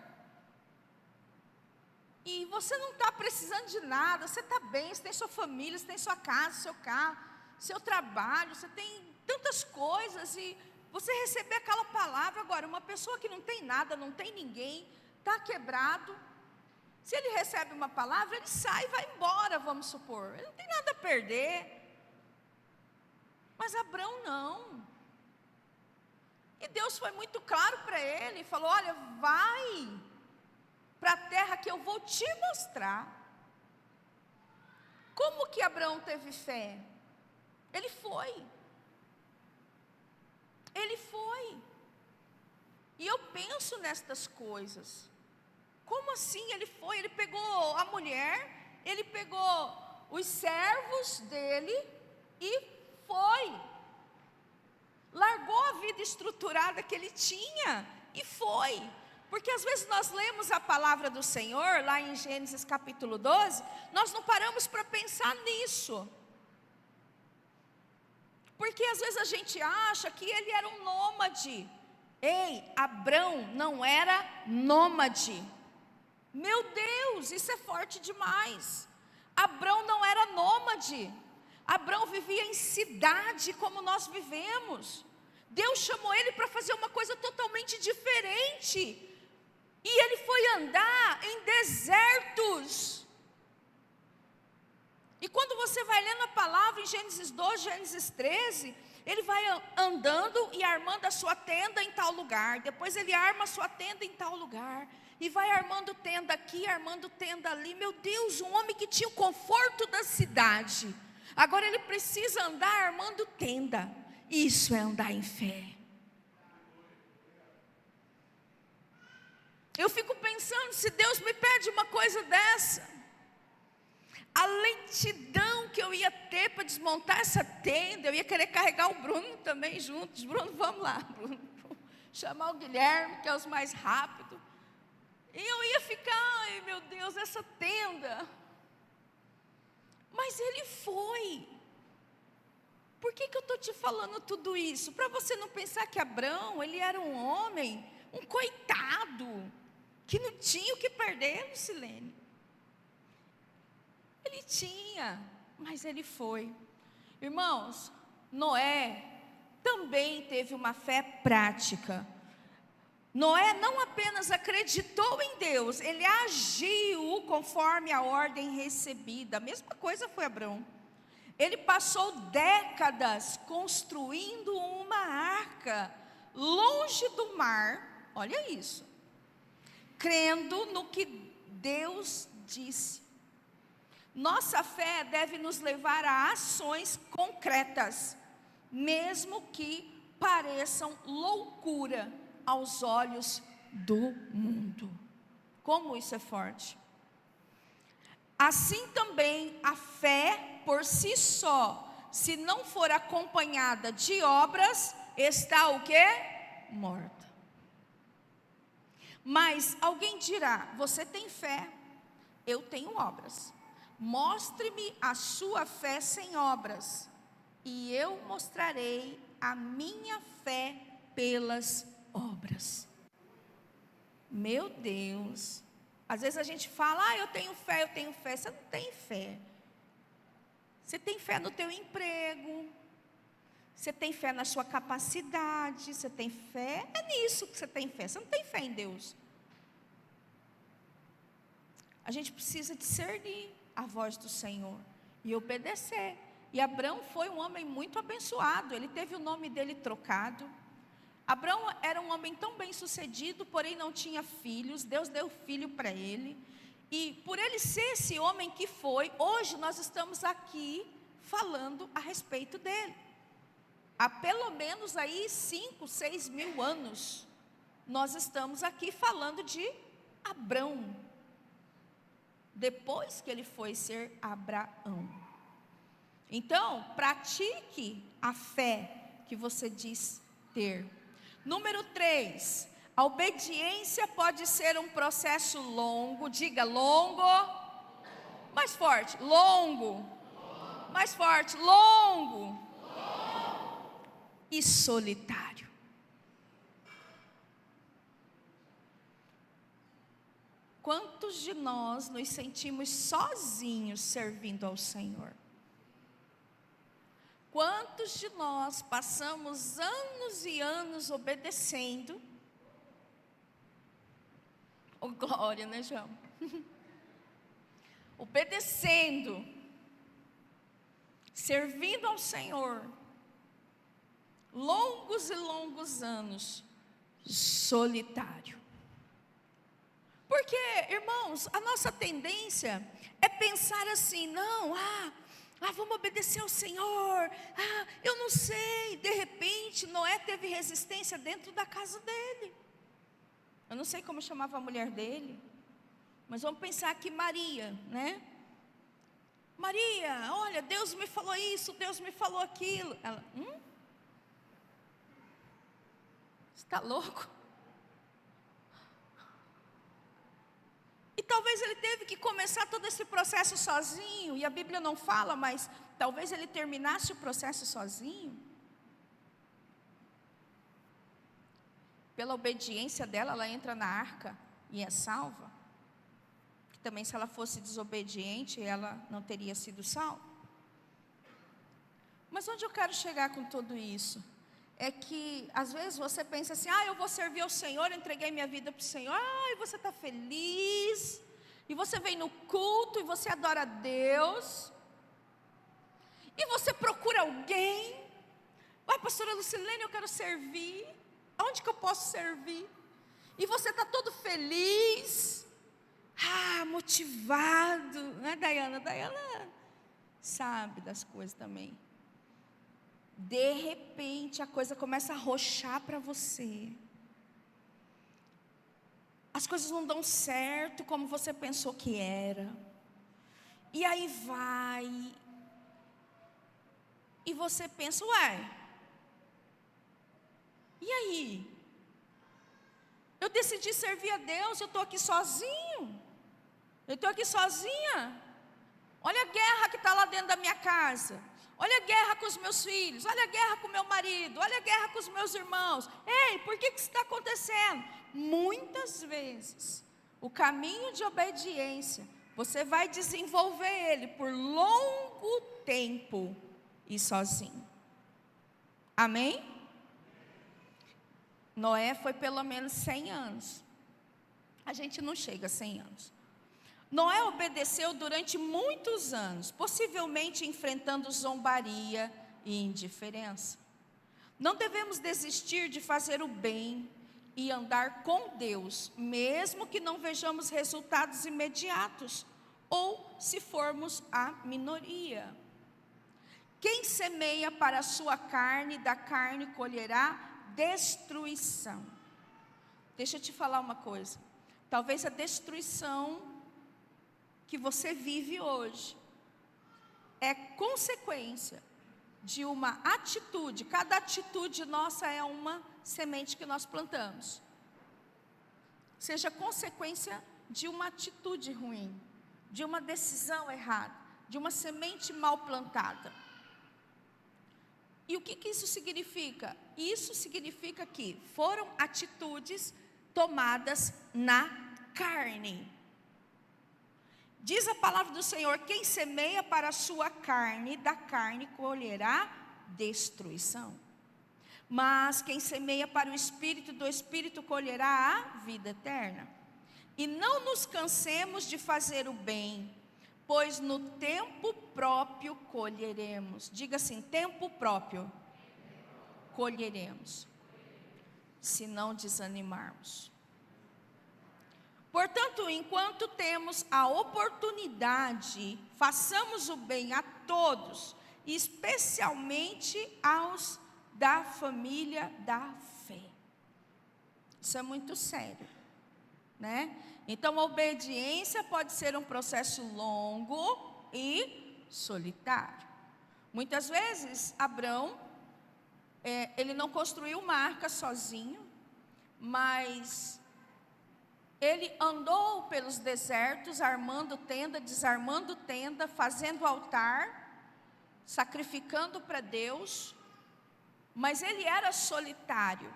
e você não está precisando de nada, você está bem, você tem sua família, você tem sua casa, seu carro, seu trabalho, você tem tantas coisas, e você receber aquela palavra. Agora, uma pessoa que não tem nada, não tem ninguém, está quebrado, se ele recebe uma palavra, ele sai e vai embora, vamos supor, ele não tem nada a perder. Mas Abraão não. E Deus foi muito claro para ele, e falou: olha, vai para a terra que eu vou te mostrar. Como que Abraão teve fé? Ele foi. Ele foi. E eu penso nestas coisas. Como assim ele foi? Ele pegou a mulher, ele pegou os servos dele e foi. Largou a vida estruturada que ele tinha e foi. Porque às vezes nós lemos a palavra do Senhor, lá em Gênesis capítulo 12, nós não paramos para pensar nisso. Porque às vezes a gente acha que ele era um nômade. Ei, Abrão não era nômade. Meu Deus, isso é forte demais. Abrão não era nômade. Abrão vivia em cidade como nós vivemos. Deus chamou ele para fazer uma coisa totalmente diferente. E ele foi andar em desertos. E quando você vai lendo a palavra em Gênesis 12, Gênesis 13, ele vai andando e armando a sua tenda em tal lugar. Depois ele arma a sua tenda em tal lugar. E vai armando tenda aqui, armando tenda ali. Meu Deus, um homem que tinha o conforto da cidade. Agora ele precisa andar armando tenda. Isso é andar em fé. Eu fico pensando, se Deus me pede uma coisa dessa, a lentidão que eu ia ter para desmontar essa tenda, eu ia querer carregar o Bruno também juntos. Bruno, vamos lá, Bruno. Chamar o Guilherme, que é os mais rápidos. E eu ia ficar, ai meu Deus, essa tenda. Mas ele foi. Por que eu estou te falando tudo isso? Para você não pensar que Abrão, ele era um homem, um coitado, que não tinha o que perder, Lucilene. Ele tinha, mas ele foi. Irmãos, Noé também teve uma fé prática. Noé não apenas acreditou em Deus, ele agiu conforme a ordem recebida. A mesma coisa foi Abrão. Ele passou décadas construindo uma arca, longe do mar, olha isso, crendo no que Deus disse. Nossa fé deve nos levar a ações concretas, mesmo que pareçam loucura aos olhos do mundo. Como isso é forte. Assim também a fé por si só, se não for acompanhada de obras, está o quê? Morta. Mas alguém dirá: você tem fé, eu tenho obras. Mostre-me a sua fé sem obras, e eu mostrarei a minha fé pelas obras. Meu Deus. Às vezes a gente fala: eu tenho fé, eu tenho fé. Você não tem fé. Você tem fé no teu emprego, você tem fé na sua capacidade, você tem fé, é nisso que você tem fé. Você não tem fé em Deus. A gente precisa discernir a voz do Senhor e obedecer. E Abrão foi um homem muito abençoado, ele teve o nome dele trocado. Abrão era um homem tão bem sucedido, porém não tinha filhos. Deus deu filho para ele. E por ele ser esse homem que foi, hoje nós estamos aqui falando a respeito dele. Há pelo menos aí 5, 6 mil anos, nós estamos aqui falando de Abrão, depois que ele foi ser Abraão. Então, pratique a fé que você diz ter. Número 3, a obediência pode ser um processo longo, diga longo, mais forte, longo, mais forte, longo, e solitário. Quantos de nós nos sentimos sozinhos servindo ao Senhor? Quantos de nós passamos anos e anos obedecendo? Oh, glória, né, João? Obedecendo, servindo ao Senhor, longos e longos anos, solitário. Porque, irmãos, a nossa tendência é pensar assim: não, vamos obedecer ao Senhor, eu não sei. De repente, Noé teve resistência dentro da casa dele. Eu não sei como chamava a mulher dele, mas vamos pensar que Maria, né? Maria, olha, Deus me falou isso, Deus me falou aquilo. Ela, você está louco? E talvez ele teve que começar todo esse processo sozinho, e a Bíblia não fala, mas talvez ele terminasse o processo sozinho. Pela obediência dela, ela entra na arca e é salva. Que também, se ela fosse desobediente, ela não teria sido salva. Mas onde eu quero chegar com tudo isso? É que, às vezes, você pensa assim: eu vou servir ao Senhor, eu entreguei minha vida para o Senhor. E você está feliz, e você vem no culto, e você adora a Deus, e você procura alguém. Pastora Lucilene, eu quero servir. Onde que eu posso servir? E você está todo feliz, motivado, né, Dayana? Dayana sabe das coisas também. De repente a coisa começa a roxar para você. As coisas não dão certo como você pensou que era. E aí vai. E você pensa: e aí? Eu decidi servir a Deus, eu estou aqui sozinho. Eu estou aqui sozinha. Olha a guerra que está lá dentro da minha casa. Olha a guerra com os meus filhos. Olha a guerra com o meu marido. Olha a guerra com os meus irmãos. Ei, por que isso está acontecendo? Muitas vezes, o caminho de obediência, você vai desenvolver ele por longo tempo e sozinho. Amém? Noé foi pelo menos 100 anos. A gente não chega a 100 anos. Noé obedeceu durante muitos anos, possivelmente enfrentando zombaria e indiferença. Não devemos desistir de fazer o bem e andar com Deus, mesmo que não vejamos resultados imediatos, ou se formos a minoria. Quem semeia para a sua carne, da carne colherá destruição. Deixa eu te falar uma coisa. Talvez a destruição que você vive hoje é consequência de uma atitude. Cada atitude nossa é uma semente que nós plantamos. Seja consequência de uma atitude ruim, de uma decisão errada, de uma semente mal plantada. E o que isso significa? Isso significa que foram atitudes tomadas na carne. Diz a palavra do Senhor: quem semeia para a sua carne, da carne colherá destruição. Mas quem semeia para o Espírito, do Espírito colherá a vida eterna. E não nos cansemos de fazer o bem, pois no tempo próprio colheremos. Diga assim: tempo próprio colheremos, se não desanimarmos. Portanto, enquanto temos a oportunidade, façamos o bem a todos, especialmente aos da família da fé. Isso é muito sério, né? Então, a obediência pode ser um processo longo e solitário. Muitas vezes, Abrão, ele não construiu uma arca sozinho, mas ele andou pelos desertos, armando tenda, desarmando tenda, fazendo altar, sacrificando para Deus, mas ele era solitário,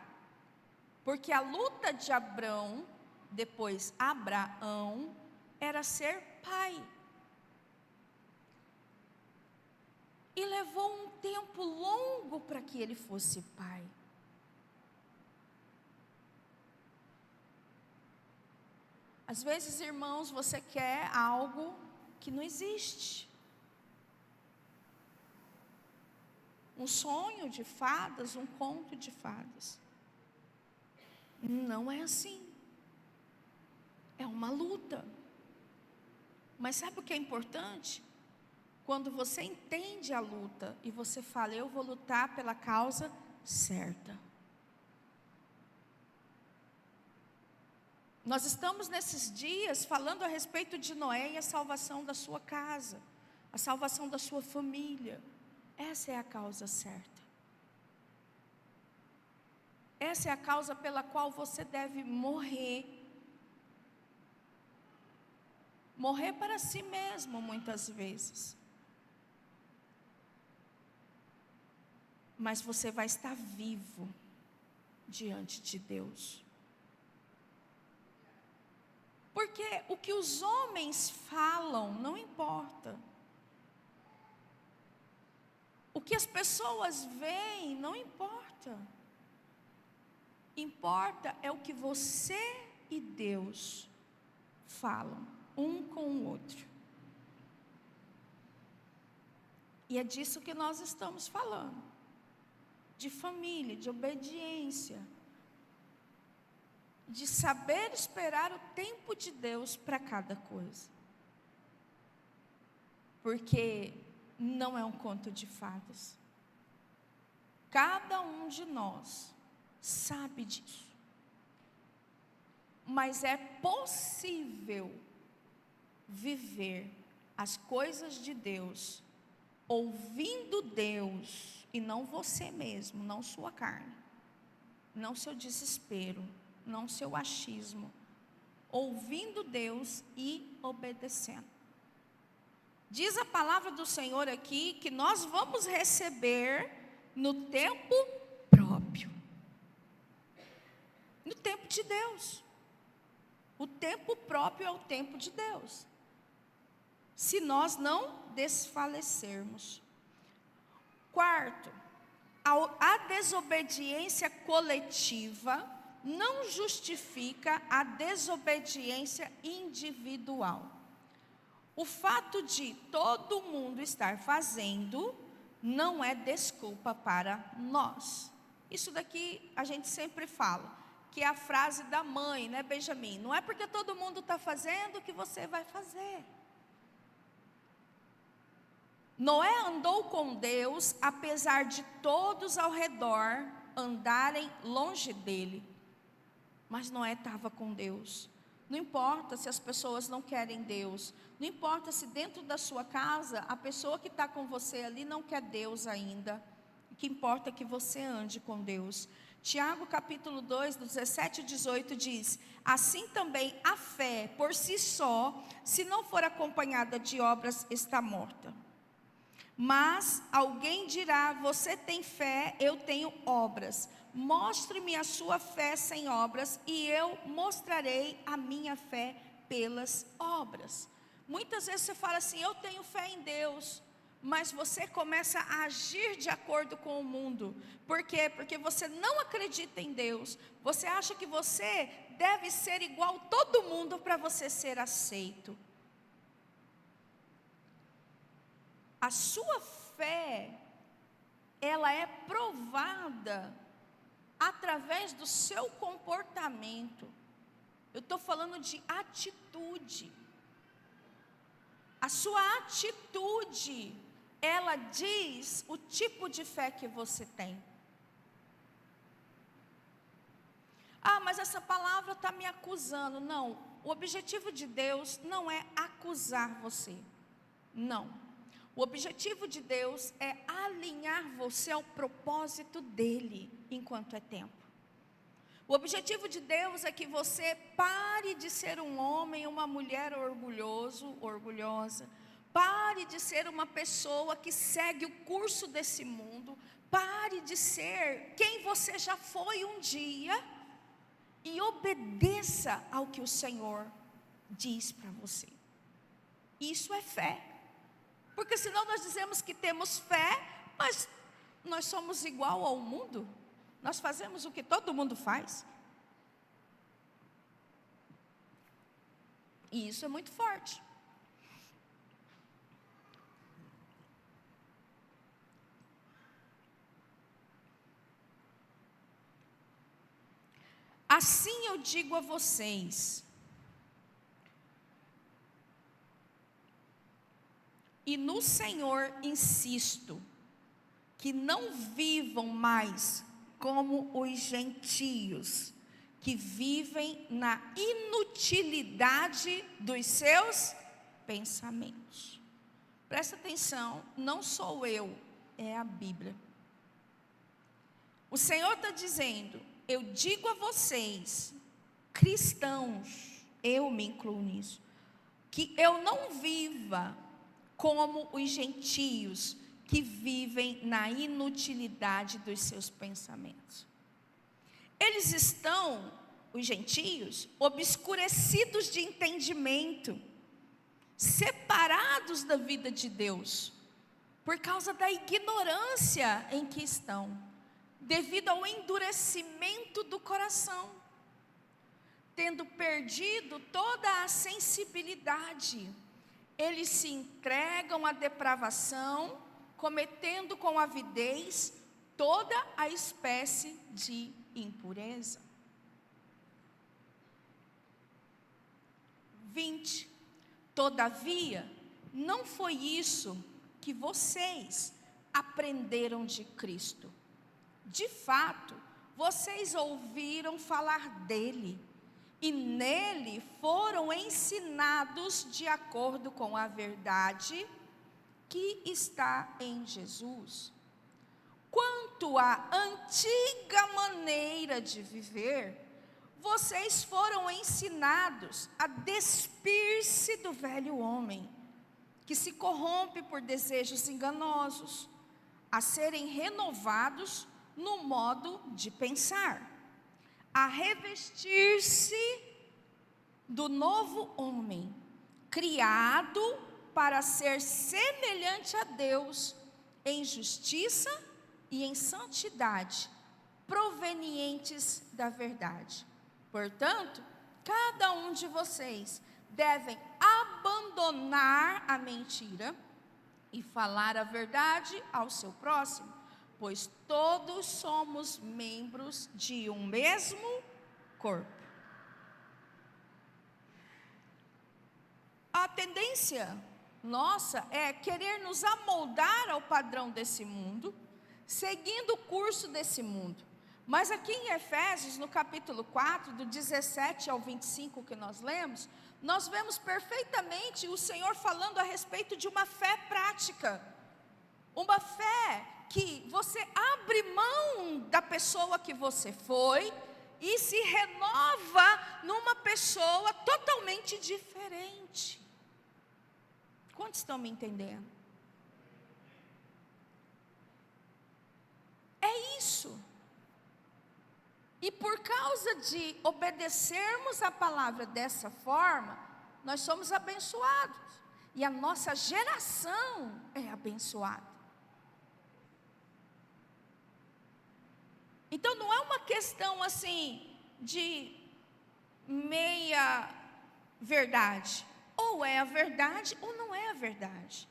porque a luta de Abrão, depois Abraão, era ser pai. E levou um tempo longo para que ele fosse pai. Às vezes, irmãos, você quer algo que não existe. Um sonho de fadas, um conto de fadas. Não é assim. É uma luta. Mas sabe o que é importante? Quando você entende a luta e você fala: eu vou lutar pela causa certa. Nós estamos nesses dias falando a respeito de Noé e a salvação da sua casa, a salvação da sua família. Essa é a causa certa. Essa é a causa pela qual você deve morrer. Morrer para si mesmo, muitas vezes. Mas você vai estar vivo diante de Deus. Porque o que os homens falam não importa. O que as pessoas veem não importa. Importa é o que você e Deus falam, um com o outro. E é disso que nós estamos falando. De família, de obediência. De saber esperar o tempo de Deus para cada coisa. Porque não é um conto de fadas. Cada um de nós sabe disso. Mas é possível viver as coisas de Deus, ouvindo Deus, e não você mesmo, não sua carne, não seu desespero, não seu achismo, ouvindo Deus e obedecendo. Diz a palavra do Senhor aqui que nós vamos receber no tempo próprio. No tempo de Deus. O tempo próprio é o tempo de Deus. Se nós não desfalecermos. Quarto, a desobediência coletiva não justifica a desobediência individual. O fato de todo mundo estar fazendo não é desculpa para nós. Isso daqui a gente sempre fala, que é a frase da mãe, né, Benjamin? Não é porque todo mundo está fazendo que você vai fazer. Noé andou com Deus, apesar de todos ao redor andarem longe dele. Mas Noé estava com Deus. Não importa se as pessoas não querem Deus. Não importa se dentro da sua casa, a pessoa que está com você ali não quer Deus ainda. O que importa é que você ande com Deus. Tiago capítulo 2, do 17 e 18 diz: assim também a fé por si só, se não for acompanhada de obras, está morta. Mas alguém dirá: você tem fé, eu tenho obras. Mostre-me a sua fé sem obras, e eu mostrarei a minha fé pelas obras. Muitas vezes você fala assim: eu tenho fé em Deus, mas você começa a agir de acordo com o mundo. Por quê? Porque você não acredita em Deus. Você acha que você deve ser igual a todo mundo para você ser aceito. A sua fé, ela é provada através do seu comportamento. Eu estou falando de atitude. A sua atitude, ela diz o tipo de fé que você tem. Ah, mas essa palavra está me acusando. Não, o objetivo de Deus não é acusar você. Não. O objetivo de Deus é alinhar você ao propósito dele, enquanto é tempo. O objetivo de Deus é que você pare de ser um homem e uma mulher orgulhoso, orgulhosa. Pare de ser uma pessoa que segue o curso desse mundo. Pare de ser quem você já foi um dia. E obedeça ao que o Senhor diz para você. Isso é fé. Porque senão nós dizemos que temos fé, mas nós somos igual ao mundo. Nós fazemos o que todo mundo faz. E isso é muito forte. Assim eu digo a vocês, e no Senhor insisto, que não vivam mais como os gentios, que vivem na inutilidade dos seus pensamentos. Presta atenção, não sou eu, é a Bíblia. O Senhor está dizendo: eu digo a vocês, cristãos, eu me incluo nisso, que eu não viva como os gentios que vivem na inutilidade dos seus pensamentos. Eles estão, os gentios, obscurecidos de entendimento, separados da vida de Deus, por causa da ignorância em que estão, devido ao endurecimento do coração, tendo perdido toda a sensibilidade. Eles se entregam à depravação, cometendo com avidez toda a espécie de impureza. 20. Todavia, não foi isso que vocês aprenderam de Cristo. De fato, vocês ouviram falar dele, e nele foram ensinados de acordo com a verdade que está em Jesus. Quanto à antiga maneira de viver, vocês foram ensinados a despir-se do velho homem, que se corrompe por desejos enganosos, a serem renovados no modo de pensar, a revestir-se do novo homem, criado para ser semelhante a Deus em justiça e em santidade, provenientes da verdade. Portanto, cada um de vocês devem abandonar a mentira e falar a verdade ao seu próximo, pois todos somos membros de um mesmo corpo. A tendência nossa é querer nos amoldar ao padrão desse mundo, seguindo o curso desse mundo. Mas aqui em Efésios, no capítulo 4, do 17 ao 25 que nós lemos, nós vemos perfeitamente o Senhor falando a respeito de uma fé prática. Uma fé que você abre mão da pessoa que você foi e se renova numa pessoa totalmente diferente. Quantos estão me entendendo? É isso. E por causa de obedecermos a palavra dessa forma, nós somos abençoados. E a nossa geração é abençoada. Então não é uma questão assim de meia verdade. Ou é a verdade ou não é a verdade.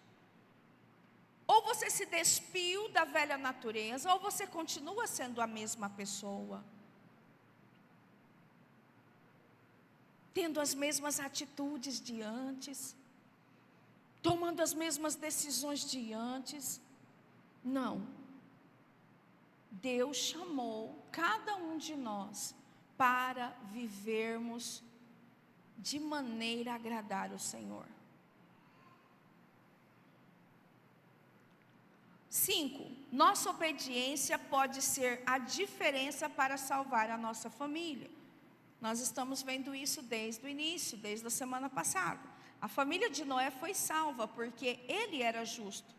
Ou você se despiu da velha natureza, ou você continua sendo a mesma pessoa. Tendo as mesmas atitudes de antes, tomando as mesmas decisões de antes. Não. Deus chamou cada um de nós para vivermos de maneira a agradar o Senhor. 5. Nossa obediência pode ser a diferença para salvar a nossa família. Nós estamos vendo isso desde o início, desde a semana passada. A família de Noé foi salva porque ele era justo.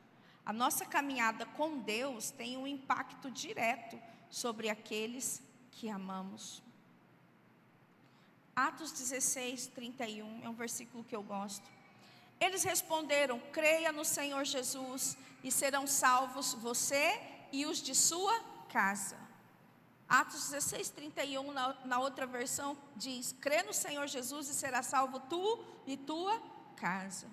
A nossa caminhada com Deus tem um impacto direto sobre aqueles que amamos. Atos 16, 31 é um versículo que eu gosto. Eles responderam: creia no Senhor Jesus e serão salvos você e os de sua casa. Atos 16, 31, na outra versão, diz: crê no Senhor Jesus e será salvo tu e tua casa.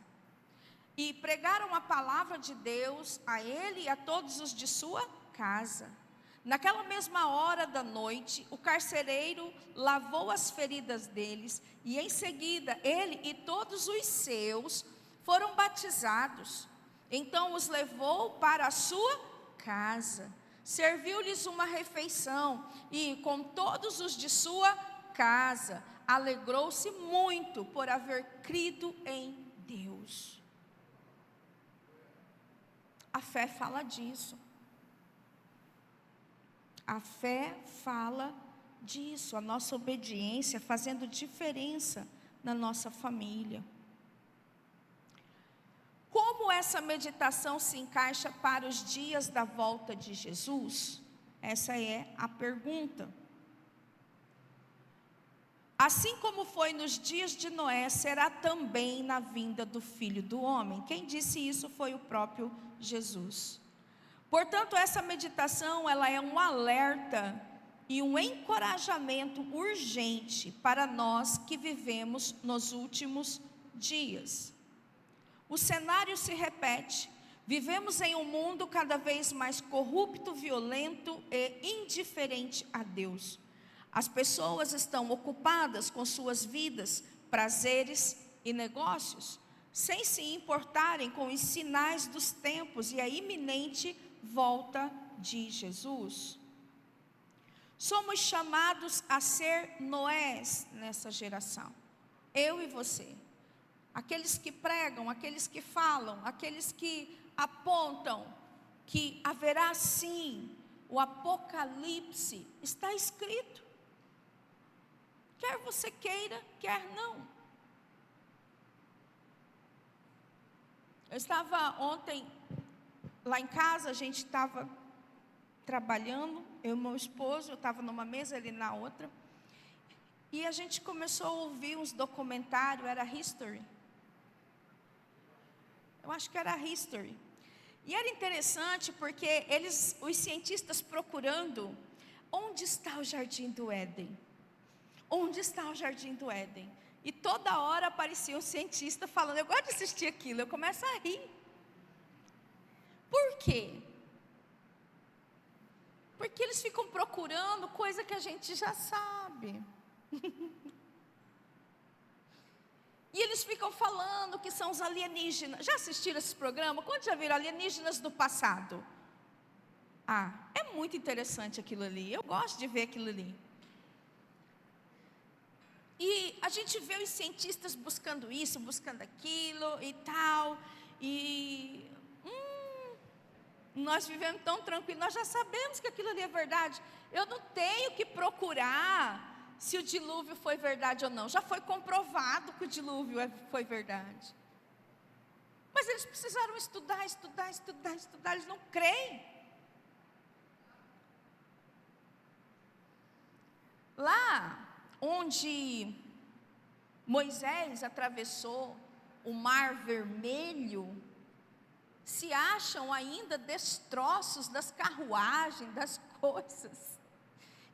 E pregaram a palavra de Deus a ele e a todos os de sua casa. Naquela mesma hora da noite, o carcereiro lavou as feridas deles, e em seguida ele e todos os seus foram batizados. Então os levou para a sua casa. Serviu-lhes uma refeição e, com todos os de sua casa, alegrou-se muito por haver crido em Deus. A fé fala disso. A fé fala disso, a nossa obediência fazendo diferença na nossa família. Como essa meditação se encaixa para os dias da volta de Jesus? Essa é a pergunta. Assim como foi nos dias de Noé, será também na vinda do Filho do Homem. Quem disse isso foi o próprio Jesus. Portanto, essa meditação, ela é um alerta e um encorajamento urgente para nós que vivemos nos últimos dias. O cenário se repete. Vivemos em um mundo cada vez mais corrupto, violento e indiferente a Deus. As pessoas estão ocupadas com suas vidas, prazeres e negócios, sem se importarem com os sinais dos tempos e a iminente volta de Jesus. Somos chamados a ser Noés nessa geração. Eu e você. Aqueles que pregam, aqueles que falam, aqueles que apontam que haverá sim o Apocalipse, está escrito. Quer você queira, quer não. Eu estava ontem lá em casa, a gente estava trabalhando, eu e meu esposo, eu estava numa mesa, ele na outra, e a gente começou a ouvir uns documentários, era History. Eu acho que era History. E era interessante porque os cientistas procurando, onde está o Jardim do Éden? Onde está o Jardim do Éden? E toda hora aparecia um cientista falando, eu gosto de assistir aquilo, eu começo a rir. Por quê? Porque eles ficam procurando coisa que a gente já sabe. E eles ficam falando que são os alienígenas. Já assistiram esse programa? Quantos já viram alienígenas do passado? É muito interessante aquilo ali. Eu gosto de ver aquilo ali. E a gente vê os cientistas buscando isso, buscando aquilo e tal. E nós vivemos tão tranquilos, nós já sabemos que aquilo ali é verdade. Eu não tenho que procurar se o dilúvio foi verdade ou não. Já foi comprovado que o dilúvio foi verdade. Mas eles precisaram estudar. Eles não creem. Lá onde Moisés atravessou o Mar Vermelho, se acham ainda destroços das carruagens, das coisas.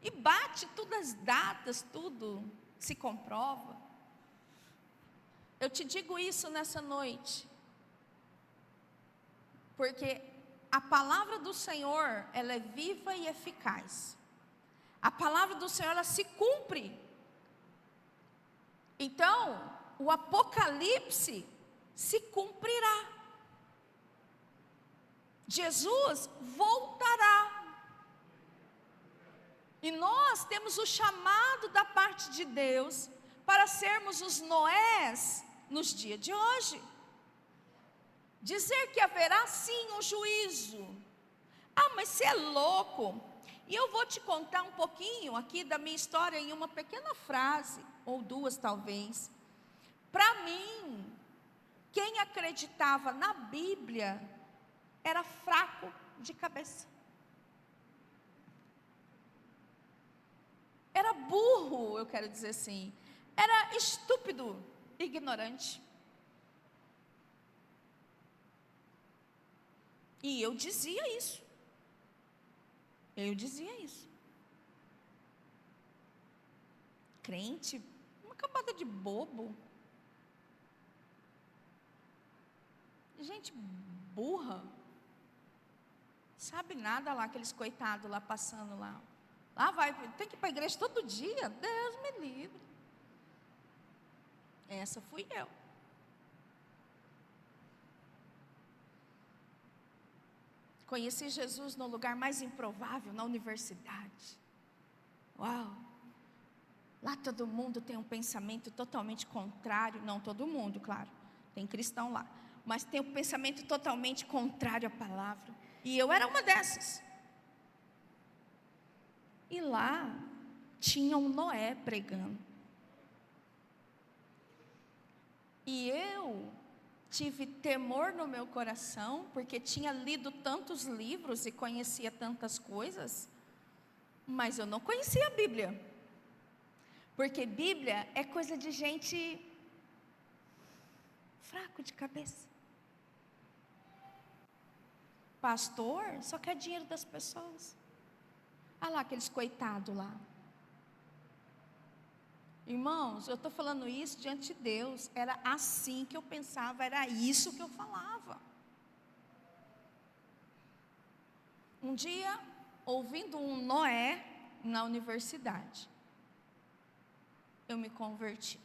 E bate todas as datas, tudo se comprova. Eu te digo isso nessa noite, porque a palavra do Senhor, ela é viva e eficaz. A palavra do Senhor, ela se cumpre. Então, o Apocalipse se cumprirá. Jesus voltará. E nós temos o chamado da parte de Deus para sermos os Noés nos dias de hoje. Dizer que haverá sim um juízo. Mas você é louco. E eu vou te contar um pouquinho aqui da minha história em uma pequena frase, ou duas talvez. Para mim, quem acreditava na Bíblia era fraco de cabeça. Era burro, eu quero dizer assim. Era estúpido, ignorante. E eu dizia isso. Crente, uma cambada de bobo. Gente burra. Sabe nada lá, aqueles coitados lá passando lá. Tem que ir para a igreja todo dia. Deus me livre. Essa fui eu. Conheci Jesus no lugar mais improvável, na universidade. Uau! Lá todo mundo tem um pensamento totalmente contrário. Não todo mundo, claro. Tem cristão lá. Mas tem um pensamento totalmente contrário à palavra. E eu era uma dessas. E lá tinha um Noé pregando. E eu tive temor no meu coração, porque tinha lido tantos livros e conhecia tantas coisas, mas eu não conhecia a Bíblia. Porque Bíblia é coisa de gente fraco de cabeça. Pastor só quer dinheiro das pessoas. Lá, aqueles coitados lá. Irmãos, eu estou falando isso diante de Deus. Era assim que eu pensava, era isso que eu falava. Um dia, ouvindo um Noé na universidade, eu me converti.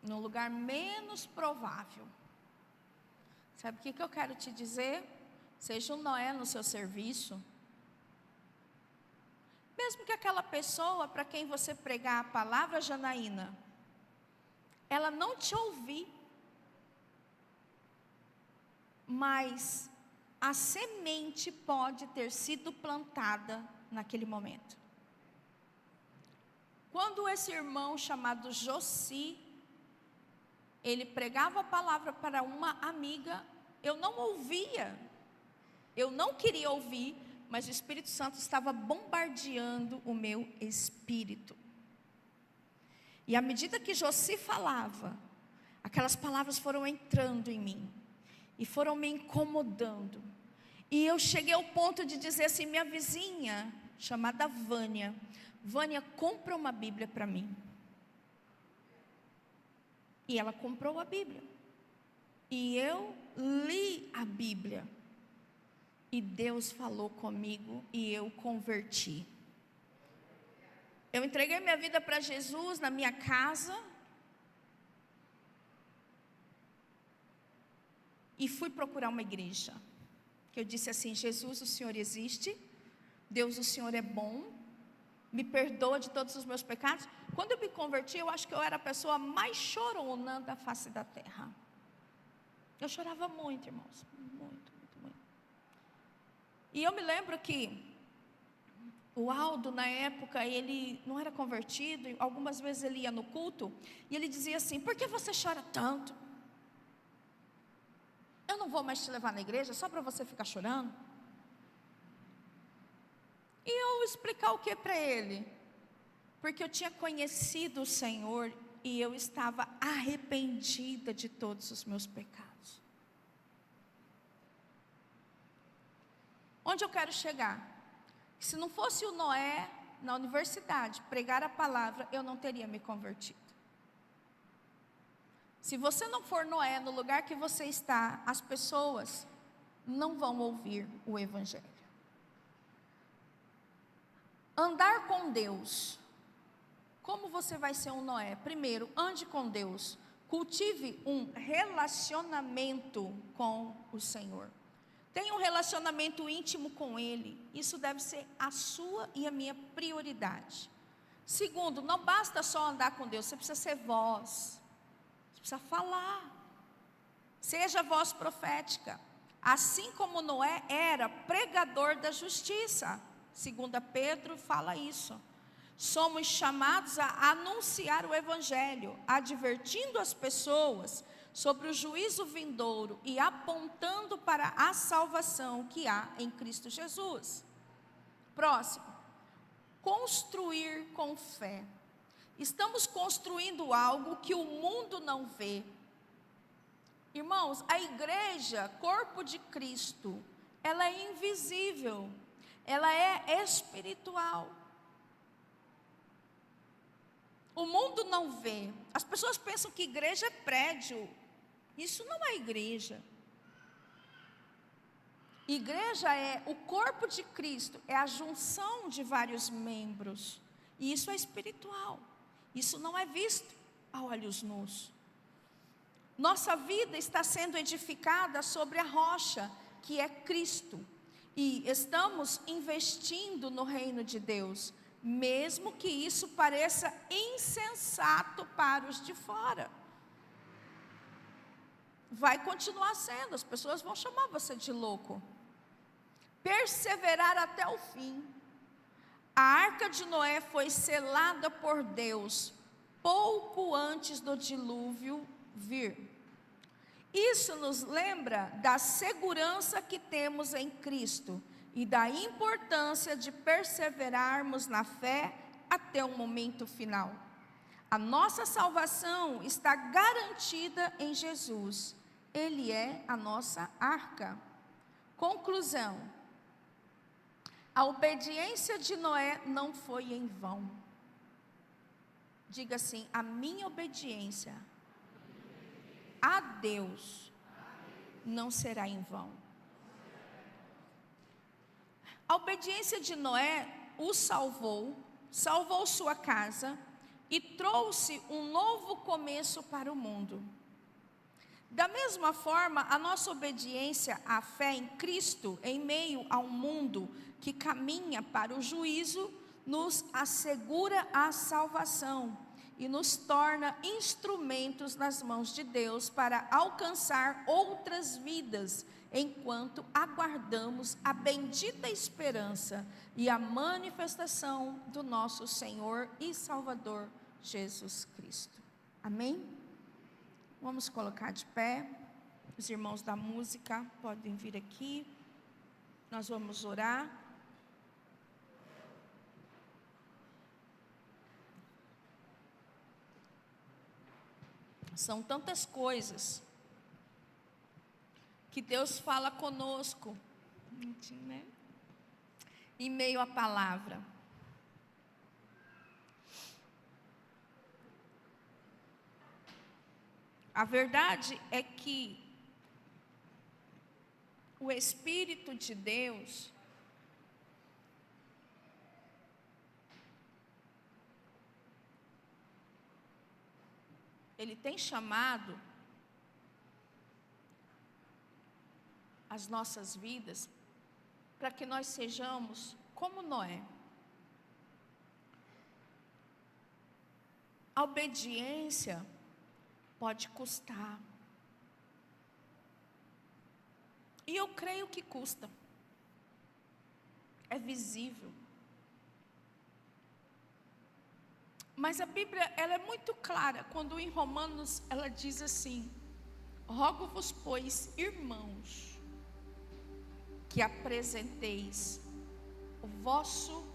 No lugar menos provável. Sabe o que eu quero te dizer? Seja um Noé no seu serviço. Mesmo que aquela pessoa para quem você pregar a palavra, Janaína, ela não te ouvir, mas a semente pode ter sido plantada naquele momento. Quando esse irmão chamado Jossi, ele pregava a palavra para uma amiga, eu não ouvia, eu não queria ouvir, mas o Espírito Santo estava bombardeando o meu espírito. E à medida que Jossi falava, aquelas palavras foram entrando em mim, e foram me incomodando. E eu cheguei ao ponto de dizer assim, minha vizinha, chamada Vânia, compra uma Bíblia para mim. E ela comprou a Bíblia. E eu li a Bíblia. E Deus falou comigo e eu converti. Eu entreguei minha vida para Jesus na minha casa. E fui procurar uma igreja. Que eu disse assim: Jesus, o Senhor existe. Deus, o Senhor é bom. Me perdoa de todos os meus pecados. Quando eu me converti, eu acho que eu era a pessoa mais chorona da face da terra. Eu chorava muito, irmãos. Muito, muito, muito. E eu me lembro que o Aldo, na época, ele não era convertido. Algumas vezes ele ia no culto. E ele dizia assim: por que você chora tanto? Eu não vou mais te levar na igreja só para você ficar chorando. E eu explicar o que para ele? Porque eu tinha conhecido o Senhor e eu estava arrependida de todos os meus pecados. Onde eu quero chegar? Se não fosse o Noé na universidade pregar a palavra, eu não teria me convertido. Se você não for Noé no lugar que você está, as pessoas não vão ouvir o Evangelho. Andar com Deus. Como você vai ser um Noé? Primeiro, ande com Deus. Cultive um relacionamento com o Senhor. Tenha um relacionamento íntimo com Ele. Isso deve ser a sua e a minha prioridade. Segundo, não basta só andar com Deus, você precisa ser voz. Você precisa falar. Seja voz profética. Assim como Noé era pregador da justiça. 2 Pedro fala isso. Somos chamados a anunciar o Evangelho, advertindo as pessoas sobre o juízo vindouro e apontando para a salvação que há em Cristo Jesus. Próximo. Construir com fé. Estamos construindo algo que o mundo não vê. Irmãos, a igreja, corpo de Cristo, ela é invisível. Ela é espiritual. O mundo não vê. As pessoas pensam que igreja é prédio. Isso não é igreja. Igreja é o corpo de Cristo, é a junção de vários membros. E isso é espiritual. Isso não é visto a olhos nus. Nossa vida está sendo edificada sobre a rocha, que é Cristo. E estamos investindo no reino de Deus, mesmo que isso pareça insensato para os de fora. Vai continuar sendo, as pessoas vão chamar você de louco. Perseverar até o fim. A arca de Noé foi selada por Deus pouco antes do dilúvio vir. Isso nos lembra da segurança que temos em Cristo e da importância de perseverarmos na fé até o momento final. A nossa salvação está garantida em Jesus. Ele é a nossa arca. Conclusão. A obediência de Noé não foi em vão. Diga assim: a minha obediência a Deus não será em vão. A obediência de Noé o salvou sua casa e trouxe um novo começo para o mundo. Da mesma forma, a nossa obediência à fé em Cristo, em meio a um mundo que caminha para o juízo, nos assegura a salvação e nos torna instrumentos nas mãos de Deus para alcançar outras vidas, enquanto aguardamos a bendita esperança e a manifestação do nosso Senhor e Salvador Jesus Cristo. Amém? Vamos colocar de pé. Os irmãos da música podem vir aqui. Nós vamos orar. São tantas coisas que Deus fala conosco, né? Em meio à palavra. A verdade é que o Espírito de Deus, Ele tem chamado as nossas vidas para que nós sejamos como Noé. A obediência pode custar. E eu creio que custa. É visível. Mas a Bíblia, ela é muito clara, quando em Romanos ela diz assim: rogo-vos, pois, irmãos, que apresenteis o vosso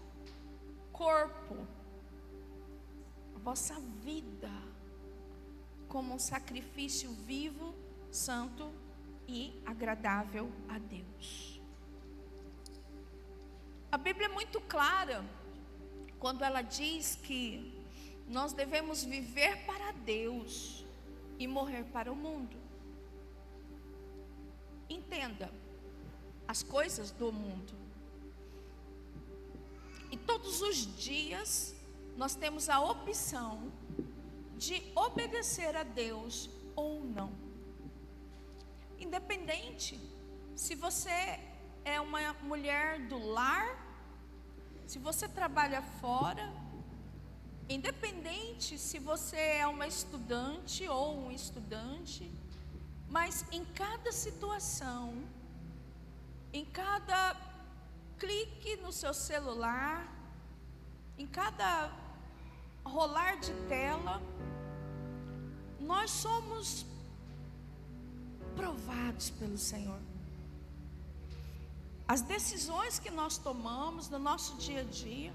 corpo, a vossa vida, como um sacrifício vivo, santo e agradável a Deus. A Bíblia é muito clara quando ela diz que nós devemos viver para Deus e morrer para o mundo. Entenda as coisas do mundo. E todos os dias nós temos a opção de obedecer a Deus ou não. Independente se você é uma mulher do lar, se você trabalha fora, independente se você é uma estudante ou um estudante, mas em cada situação, em cada clique no seu celular, em cada rolar de tela, nós somos provados pelo Senhor. As decisões que nós tomamos no nosso dia a dia,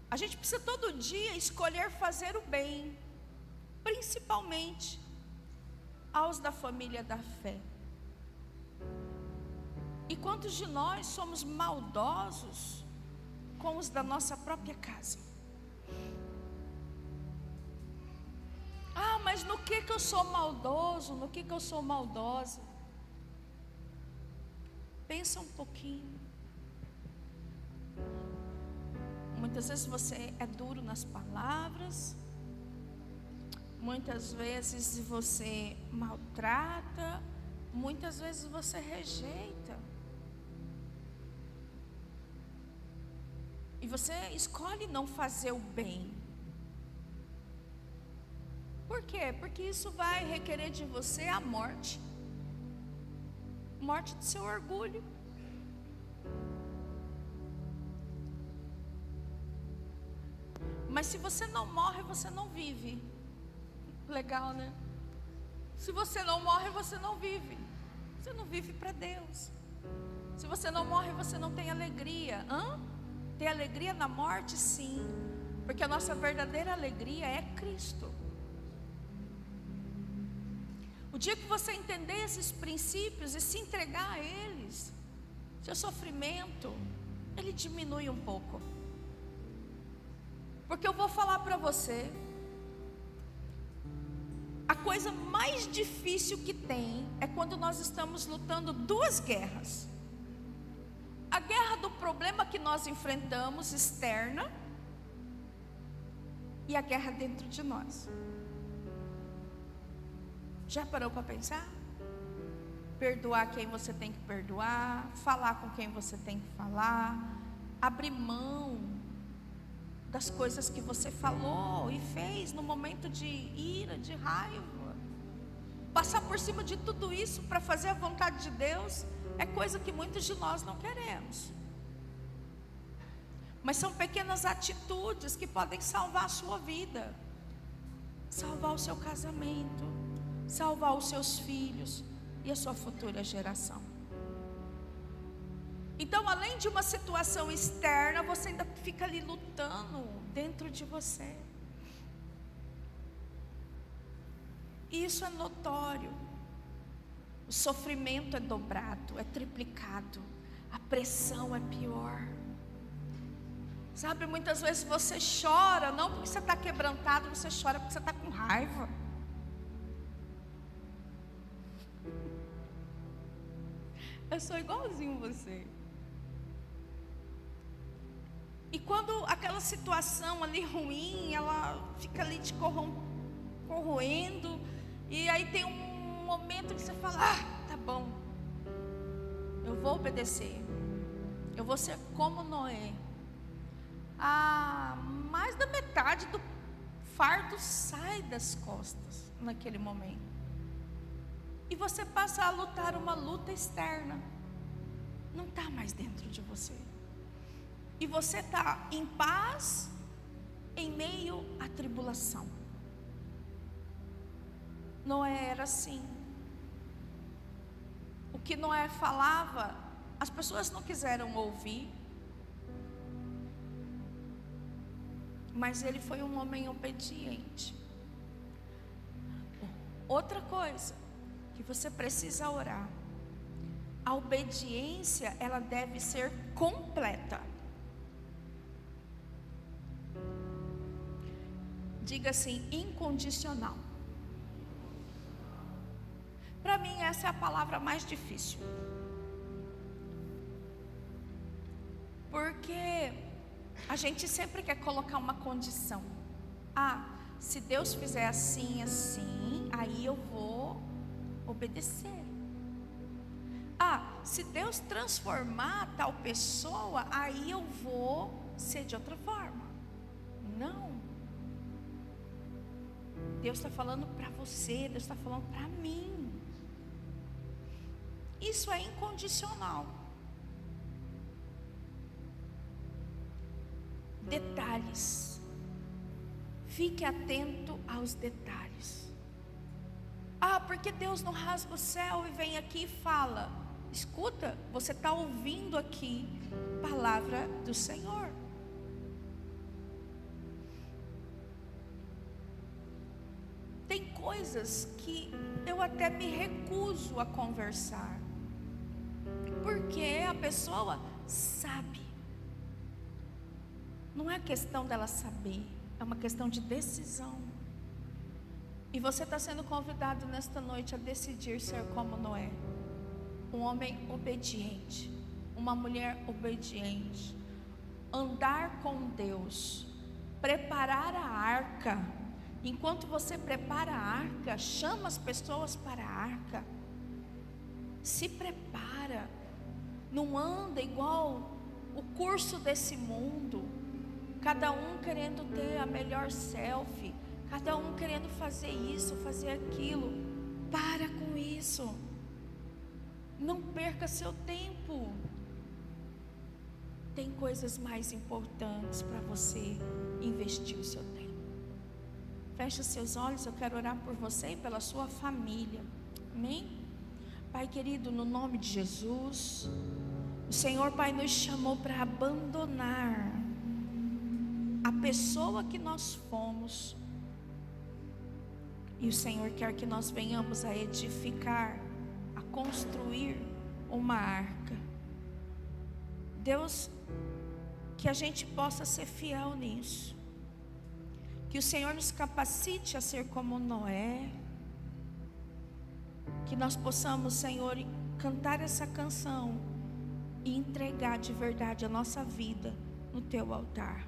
a gente precisa todo dia escolher fazer o bem, principalmente aos da família da fé. E quantos de nós somos maldosos com os da nossa própria casa? Ah, mas no que eu sou maldoso? No que eu sou maldosa? Pensa um pouquinho. Muitas vezes você é duro nas palavras, muitas vezes você maltrata, muitas vezes você rejeita. E você escolhe não fazer o bem. Por quê? Porque isso vai requerer de você a morte. Morte do seu orgulho. Mas se você não morre, você não vive. Legal, né? Se você não morre, você não vive. Você não vive para Deus. Se você não morre, você não tem alegria. Tem alegria na morte? Sim. Porque a nossa verdadeira alegria é Cristo. O dia que você entender esses princípios e se entregar a eles, seu sofrimento, ele diminui um pouco. Porque eu vou falar para você, a coisa mais difícil que tem é quando nós estamos lutando duas guerras. A guerra do problema que nós enfrentamos, externa, e a guerra dentro de nós. Já parou para pensar? Perdoar quem você tem que perdoar, falar com quem você tem que falar, abrir mão das coisas que você falou e fez no momento de ira, de raiva. Passar por cima de tudo isso para fazer a vontade de Deus é coisa que muitos de nós não queremos. Mas são pequenas atitudes que podem salvar a sua vida, salvar o seu casamento, salvar os seus filhos e a sua futura geração. Então, além de uma situação externa, você ainda fica ali lutando dentro de você. E isso é notório. O sofrimento é dobrado, é triplicado. A pressão é pior. Sabe, muitas vezes você chora, não porque você está quebrantado, você chora porque você está com raiva. Eu sou igualzinho você. E quando aquela situação ali ruim, ela fica ali te corroendo, e aí tem um momento que você fala: tá bom, eu vou obedecer, eu vou ser como Noé. Mais da metade do fardo sai das costas naquele momento, e você passa a lutar uma luta externa, não está mais dentro de você. E você está em paz em meio à tribulação. Noé era assim. O que Noé falava, as pessoas não quiseram ouvir, mas ele foi um homem obediente. Outra coisa que você precisa orar: a obediência, ela deve ser completa. Diga assim: incondicional. Para mim essa é a palavra mais difícil, porque a gente sempre quer colocar uma condição. Se Deus fizer assim, assim, aí eu vou obedecer. Se Deus transformar tal pessoa, aí eu vou ser de outra forma. Não. Deus está falando para você, Deus está falando para mim. Isso é incondicional. Detalhes. Fique atento aos detalhes. Porque Deus não rasga o céu e vem aqui e fala. Escuta, você está ouvindo aqui palavra do Senhor. Tem coisas que eu até me recuso a conversar, porque a pessoa sabe. Não é questão dela saber, é uma questão de decisão. E você está sendo convidado nesta noite a decidir ser como Noé. Um homem obediente, uma mulher obediente. Andar com Deus, preparar a arca. Enquanto você prepara a arca, chama as pessoas para a arca. Se prepara. Não anda igual o curso desse mundo. Cada um querendo ter a melhor selfie. Cada um querendo fazer isso, fazer aquilo. Para com isso. Não perca seu tempo. Tem coisas mais importantes para você investir o seu tempo. Feche os seus olhos, eu quero orar por você e pela sua família. Amém? Pai querido, no nome de Jesus, o Senhor, Pai, nos chamou para abandonar a pessoa que nós fomos. E o Senhor quer que nós venhamos a edificar, a construir uma arca. Deus, que a gente possa ser fiel nisso. Que o Senhor nos capacite a ser como Noé. Que nós possamos, Senhor, cantar essa canção e entregar de verdade a nossa vida no Teu altar.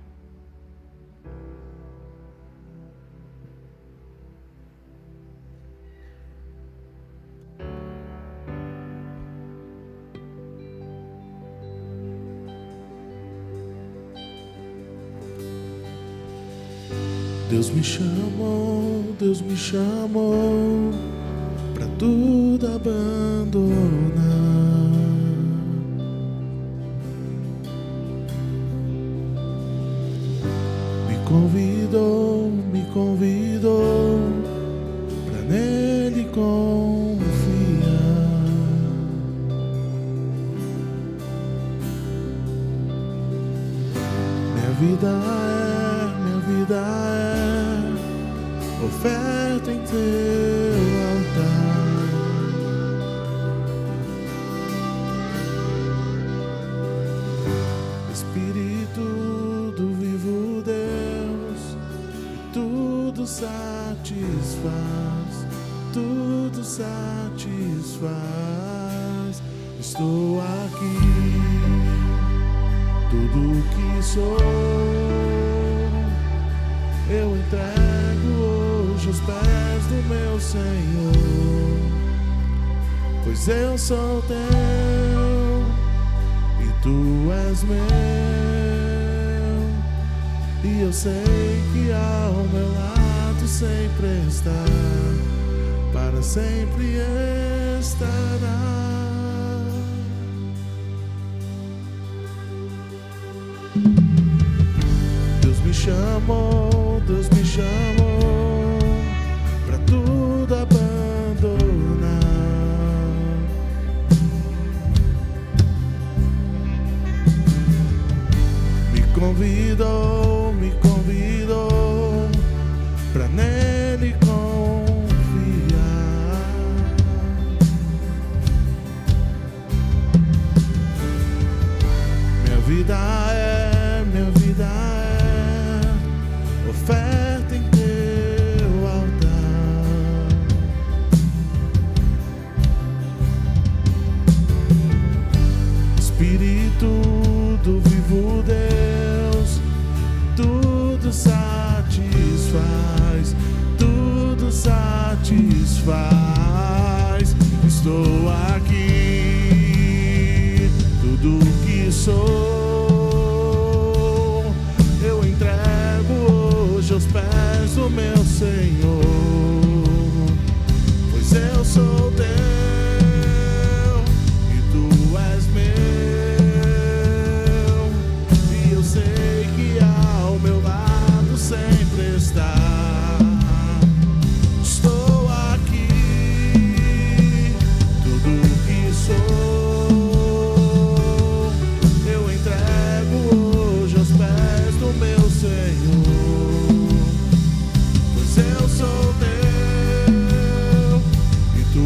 Deus me chamou para tudo abandonar. Me convidou para nele confiar. Minha vida é oferta em teu altar. Espírito do vivo Deus, e tudo satisfaz, tudo satisfaz. estou aqui. Tudo que sou, eu entrego hoje aos pés do meu Senhor, pois eu sou teu e tu és meu, e eu sei que ao meu lado sempre está, para sempre estará. Deus me chamou pra tudo abandonar. Me convidou pra nele confiar. Minha vida é oferta em teu altar. Espírito do vivo Deus, tudo satisfaz, tudo satisfaz. Estou aqui, tudo que sou aos pés do meu Senhor, pois eu sou teu e tu és meu, e eu sei que ao meu lado sempre está. Estou aqui, tudo que sou, eu entrego hoje aos pés do meu Senhor. Eu sou teu e tu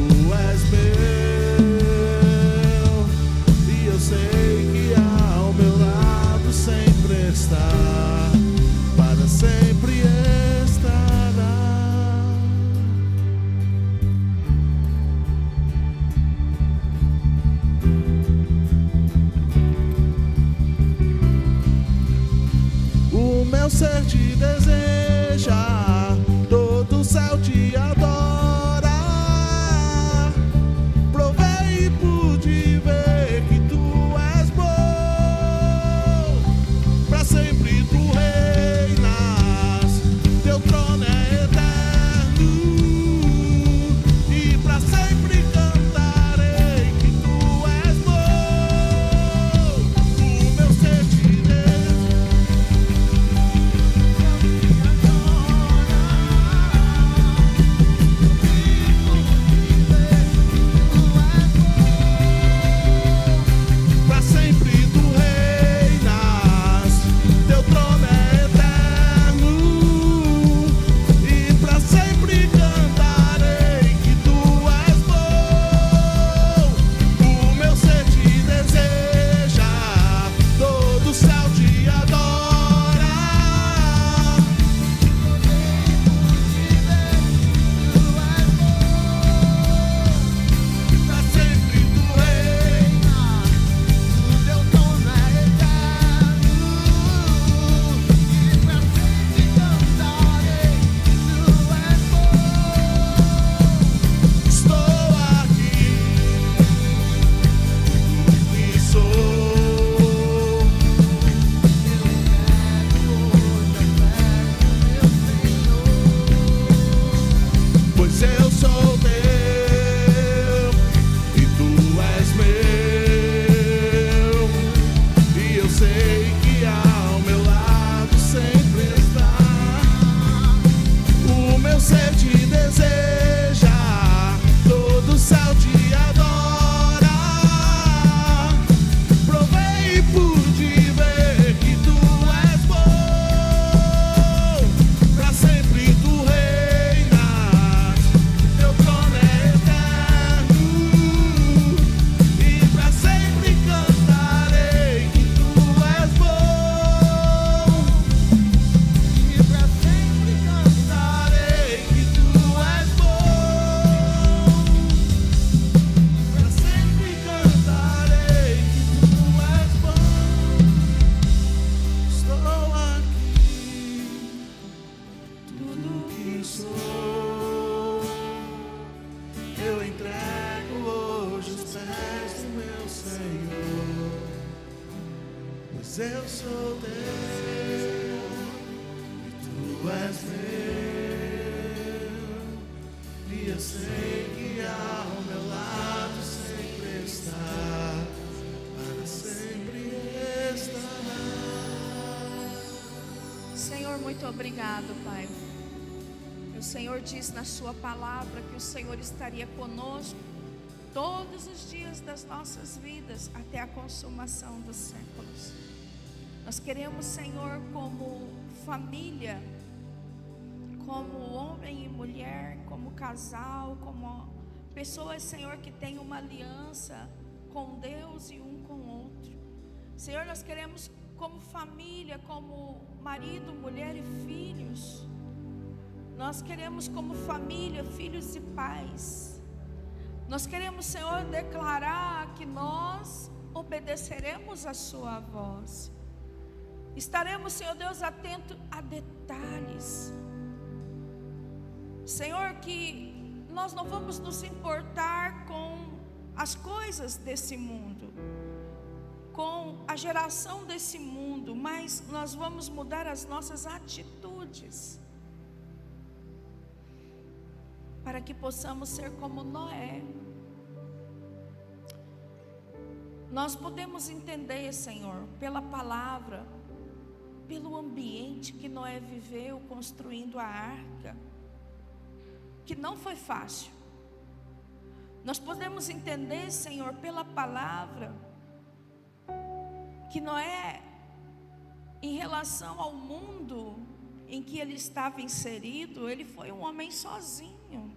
eu sou teu e tu és meu, e eu sei que ao meu lado sempre está, para sempre estará. Senhor, muito obrigado, Pai. O Senhor diz na sua palavra que o Senhor estaria conosco todos os dias das nossas vidas até a consumação dos séculos. Nós queremos, Senhor, como família, como homem e mulher, como casal, como pessoas, Senhor, que têm uma aliança com Deus e um com o outro. Senhor, nós queremos como família, como marido, mulher e filhos. Nós queremos como família, filhos e pais. Nós queremos, Senhor, declarar que nós obedeceremos a sua voz. Estaremos, Senhor Deus, atento a detalhes. Senhor, que nós não vamos nos importar com as coisas desse mundo, com a geração desse mundo, mas nós vamos mudar as nossas atitudes, para que possamos ser como Noé. Nós podemos entender, Senhor, pela palavra, pelo ambiente que Noé viveu construindo a arca, que não foi fácil. Nós podemos entender, Senhor, pela palavra, que Noé, em relação ao mundo em que ele estava inserido, ele foi um homem sozinho,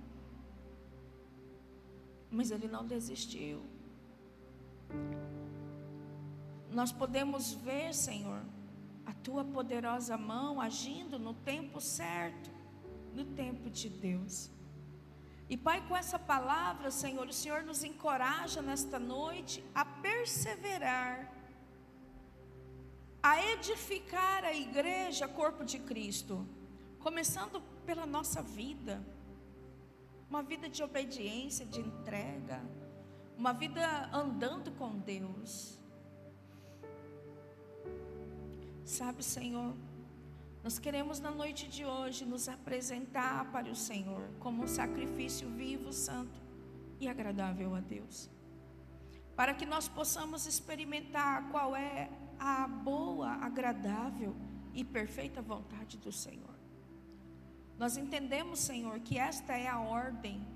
mas ele não desistiu. Nós podemos ver, Senhor, a tua poderosa mão agindo no tempo certo, no tempo de Deus. E Pai, com essa palavra, Senhor, o Senhor nos encoraja nesta noite a perseverar, a edificar a igreja, corpo de Cristo, começando pela nossa vida, uma vida de obediência, de entrega, uma vida andando com Deus. Sabe, Senhor, nós queremos na noite de hoje nos apresentar para o Senhor como um sacrifício vivo, santo e agradável a Deus, para que nós possamos experimentar qual é a boa, agradável e perfeita vontade do Senhor. Nós entendemos, Senhor, que esta é a ordem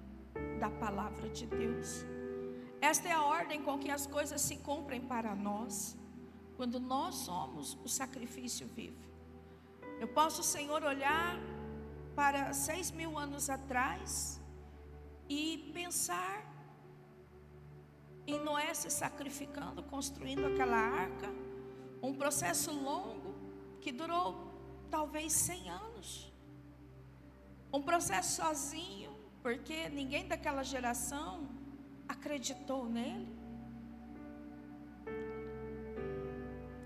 da palavra de Deus. Esta é a ordem com que as coisas se cumprem para nós, quando nós somos o sacrifício vivo. Eu posso, Senhor, olhar para 6.000 anos atrás e pensar em Noé se sacrificando, construindo aquela arca, um processo longo que durou talvez 100 anos. Um processo sozinho, porque ninguém daquela geração acreditou nele.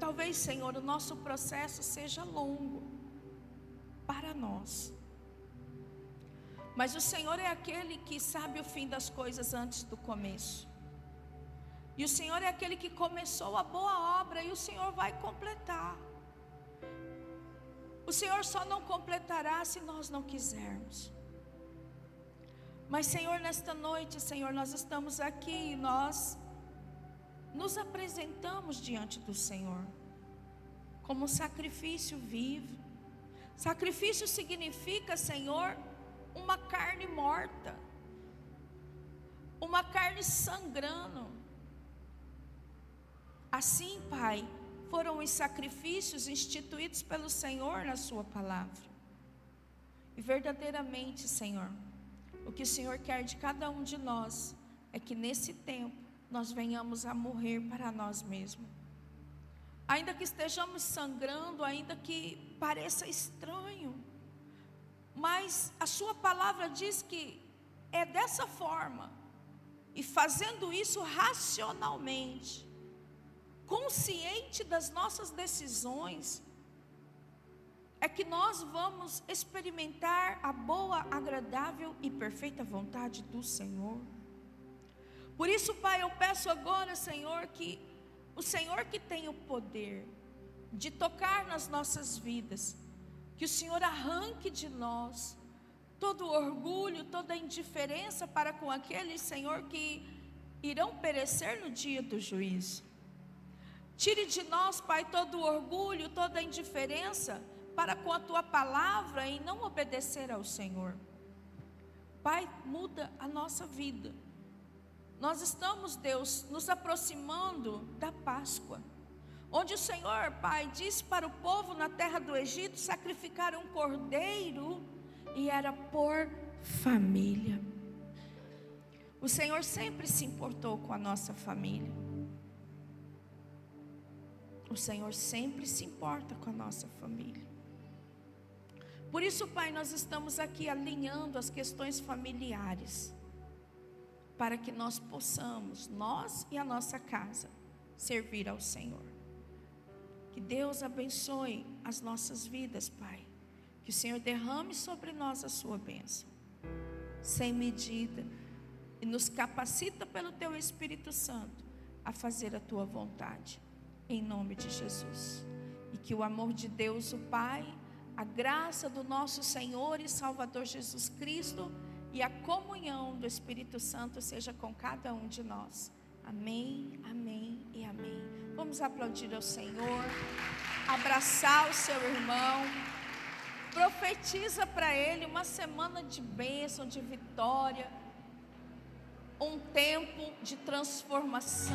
Talvez, Senhor, o nosso processo seja longo para nós, mas o Senhor é aquele que sabe o fim das coisas antes do começo. E o Senhor é aquele que começou a boa obra e o Senhor vai completar. O Senhor só não completará se nós não quisermos. Mas, Senhor, nesta noite, Senhor, nós estamos aqui e nós nos apresentamos diante do Senhor como sacrifício vivo. Sacrifício significa, Senhor, uma carne morta, uma carne sangrando. Assim, Pai, foram os sacrifícios instituídos pelo Senhor na sua palavra. E verdadeiramente, Senhor, o que o Senhor quer de cada um de nós é que nesse tempo nós venhamos a morrer para nós mesmos. Ainda que estejamos sangrando, ainda que pareça estranho, mas a sua palavra diz que é dessa forma, e fazendo isso racionalmente, consciente das nossas decisões, é que nós vamos experimentar a boa, agradável e perfeita vontade do Senhor. Por isso, Pai, eu peço agora, Senhor, que o Senhor que tem o poder, de tocar nas nossas vidas. Que o Senhor arranque de nós todo o orgulho, toda a indiferença para com aqueles, Senhor, que irão perecer no dia do juízo. Tire de nós, Pai, todo o orgulho, toda a indiferença para com a Tua palavra e não obedecer ao Senhor. Pai, muda a nossa vida. Nós estamos, Deus, nos aproximando da Páscoa, onde o Senhor, Pai, disse para o povo na terra do Egito sacrificar um cordeiro, e era por família. O Senhor sempre se importou com a nossa família. O Senhor sempre se importa com a nossa família. Por isso, Pai, nós estamos aqui alinhando as questões familiares, para que nós possamos, nós e a nossa casa, servir ao Senhor. Que Deus abençoe as nossas vidas, Pai. Que o Senhor derrame sobre nós a sua bênção, sem medida, e nos capacita pelo Teu Espírito Santo a fazer a Tua vontade, em nome de Jesus. E que o amor de Deus, o Pai, a graça do nosso Senhor e Salvador Jesus Cristo e a comunhão do Espírito Santo seja com cada um de nós. Amém, amém e amém. Vamos aplaudir ao Senhor, abraçar o seu irmão, profetiza para ele uma semana de bênção, de vitória, um tempo de transformação.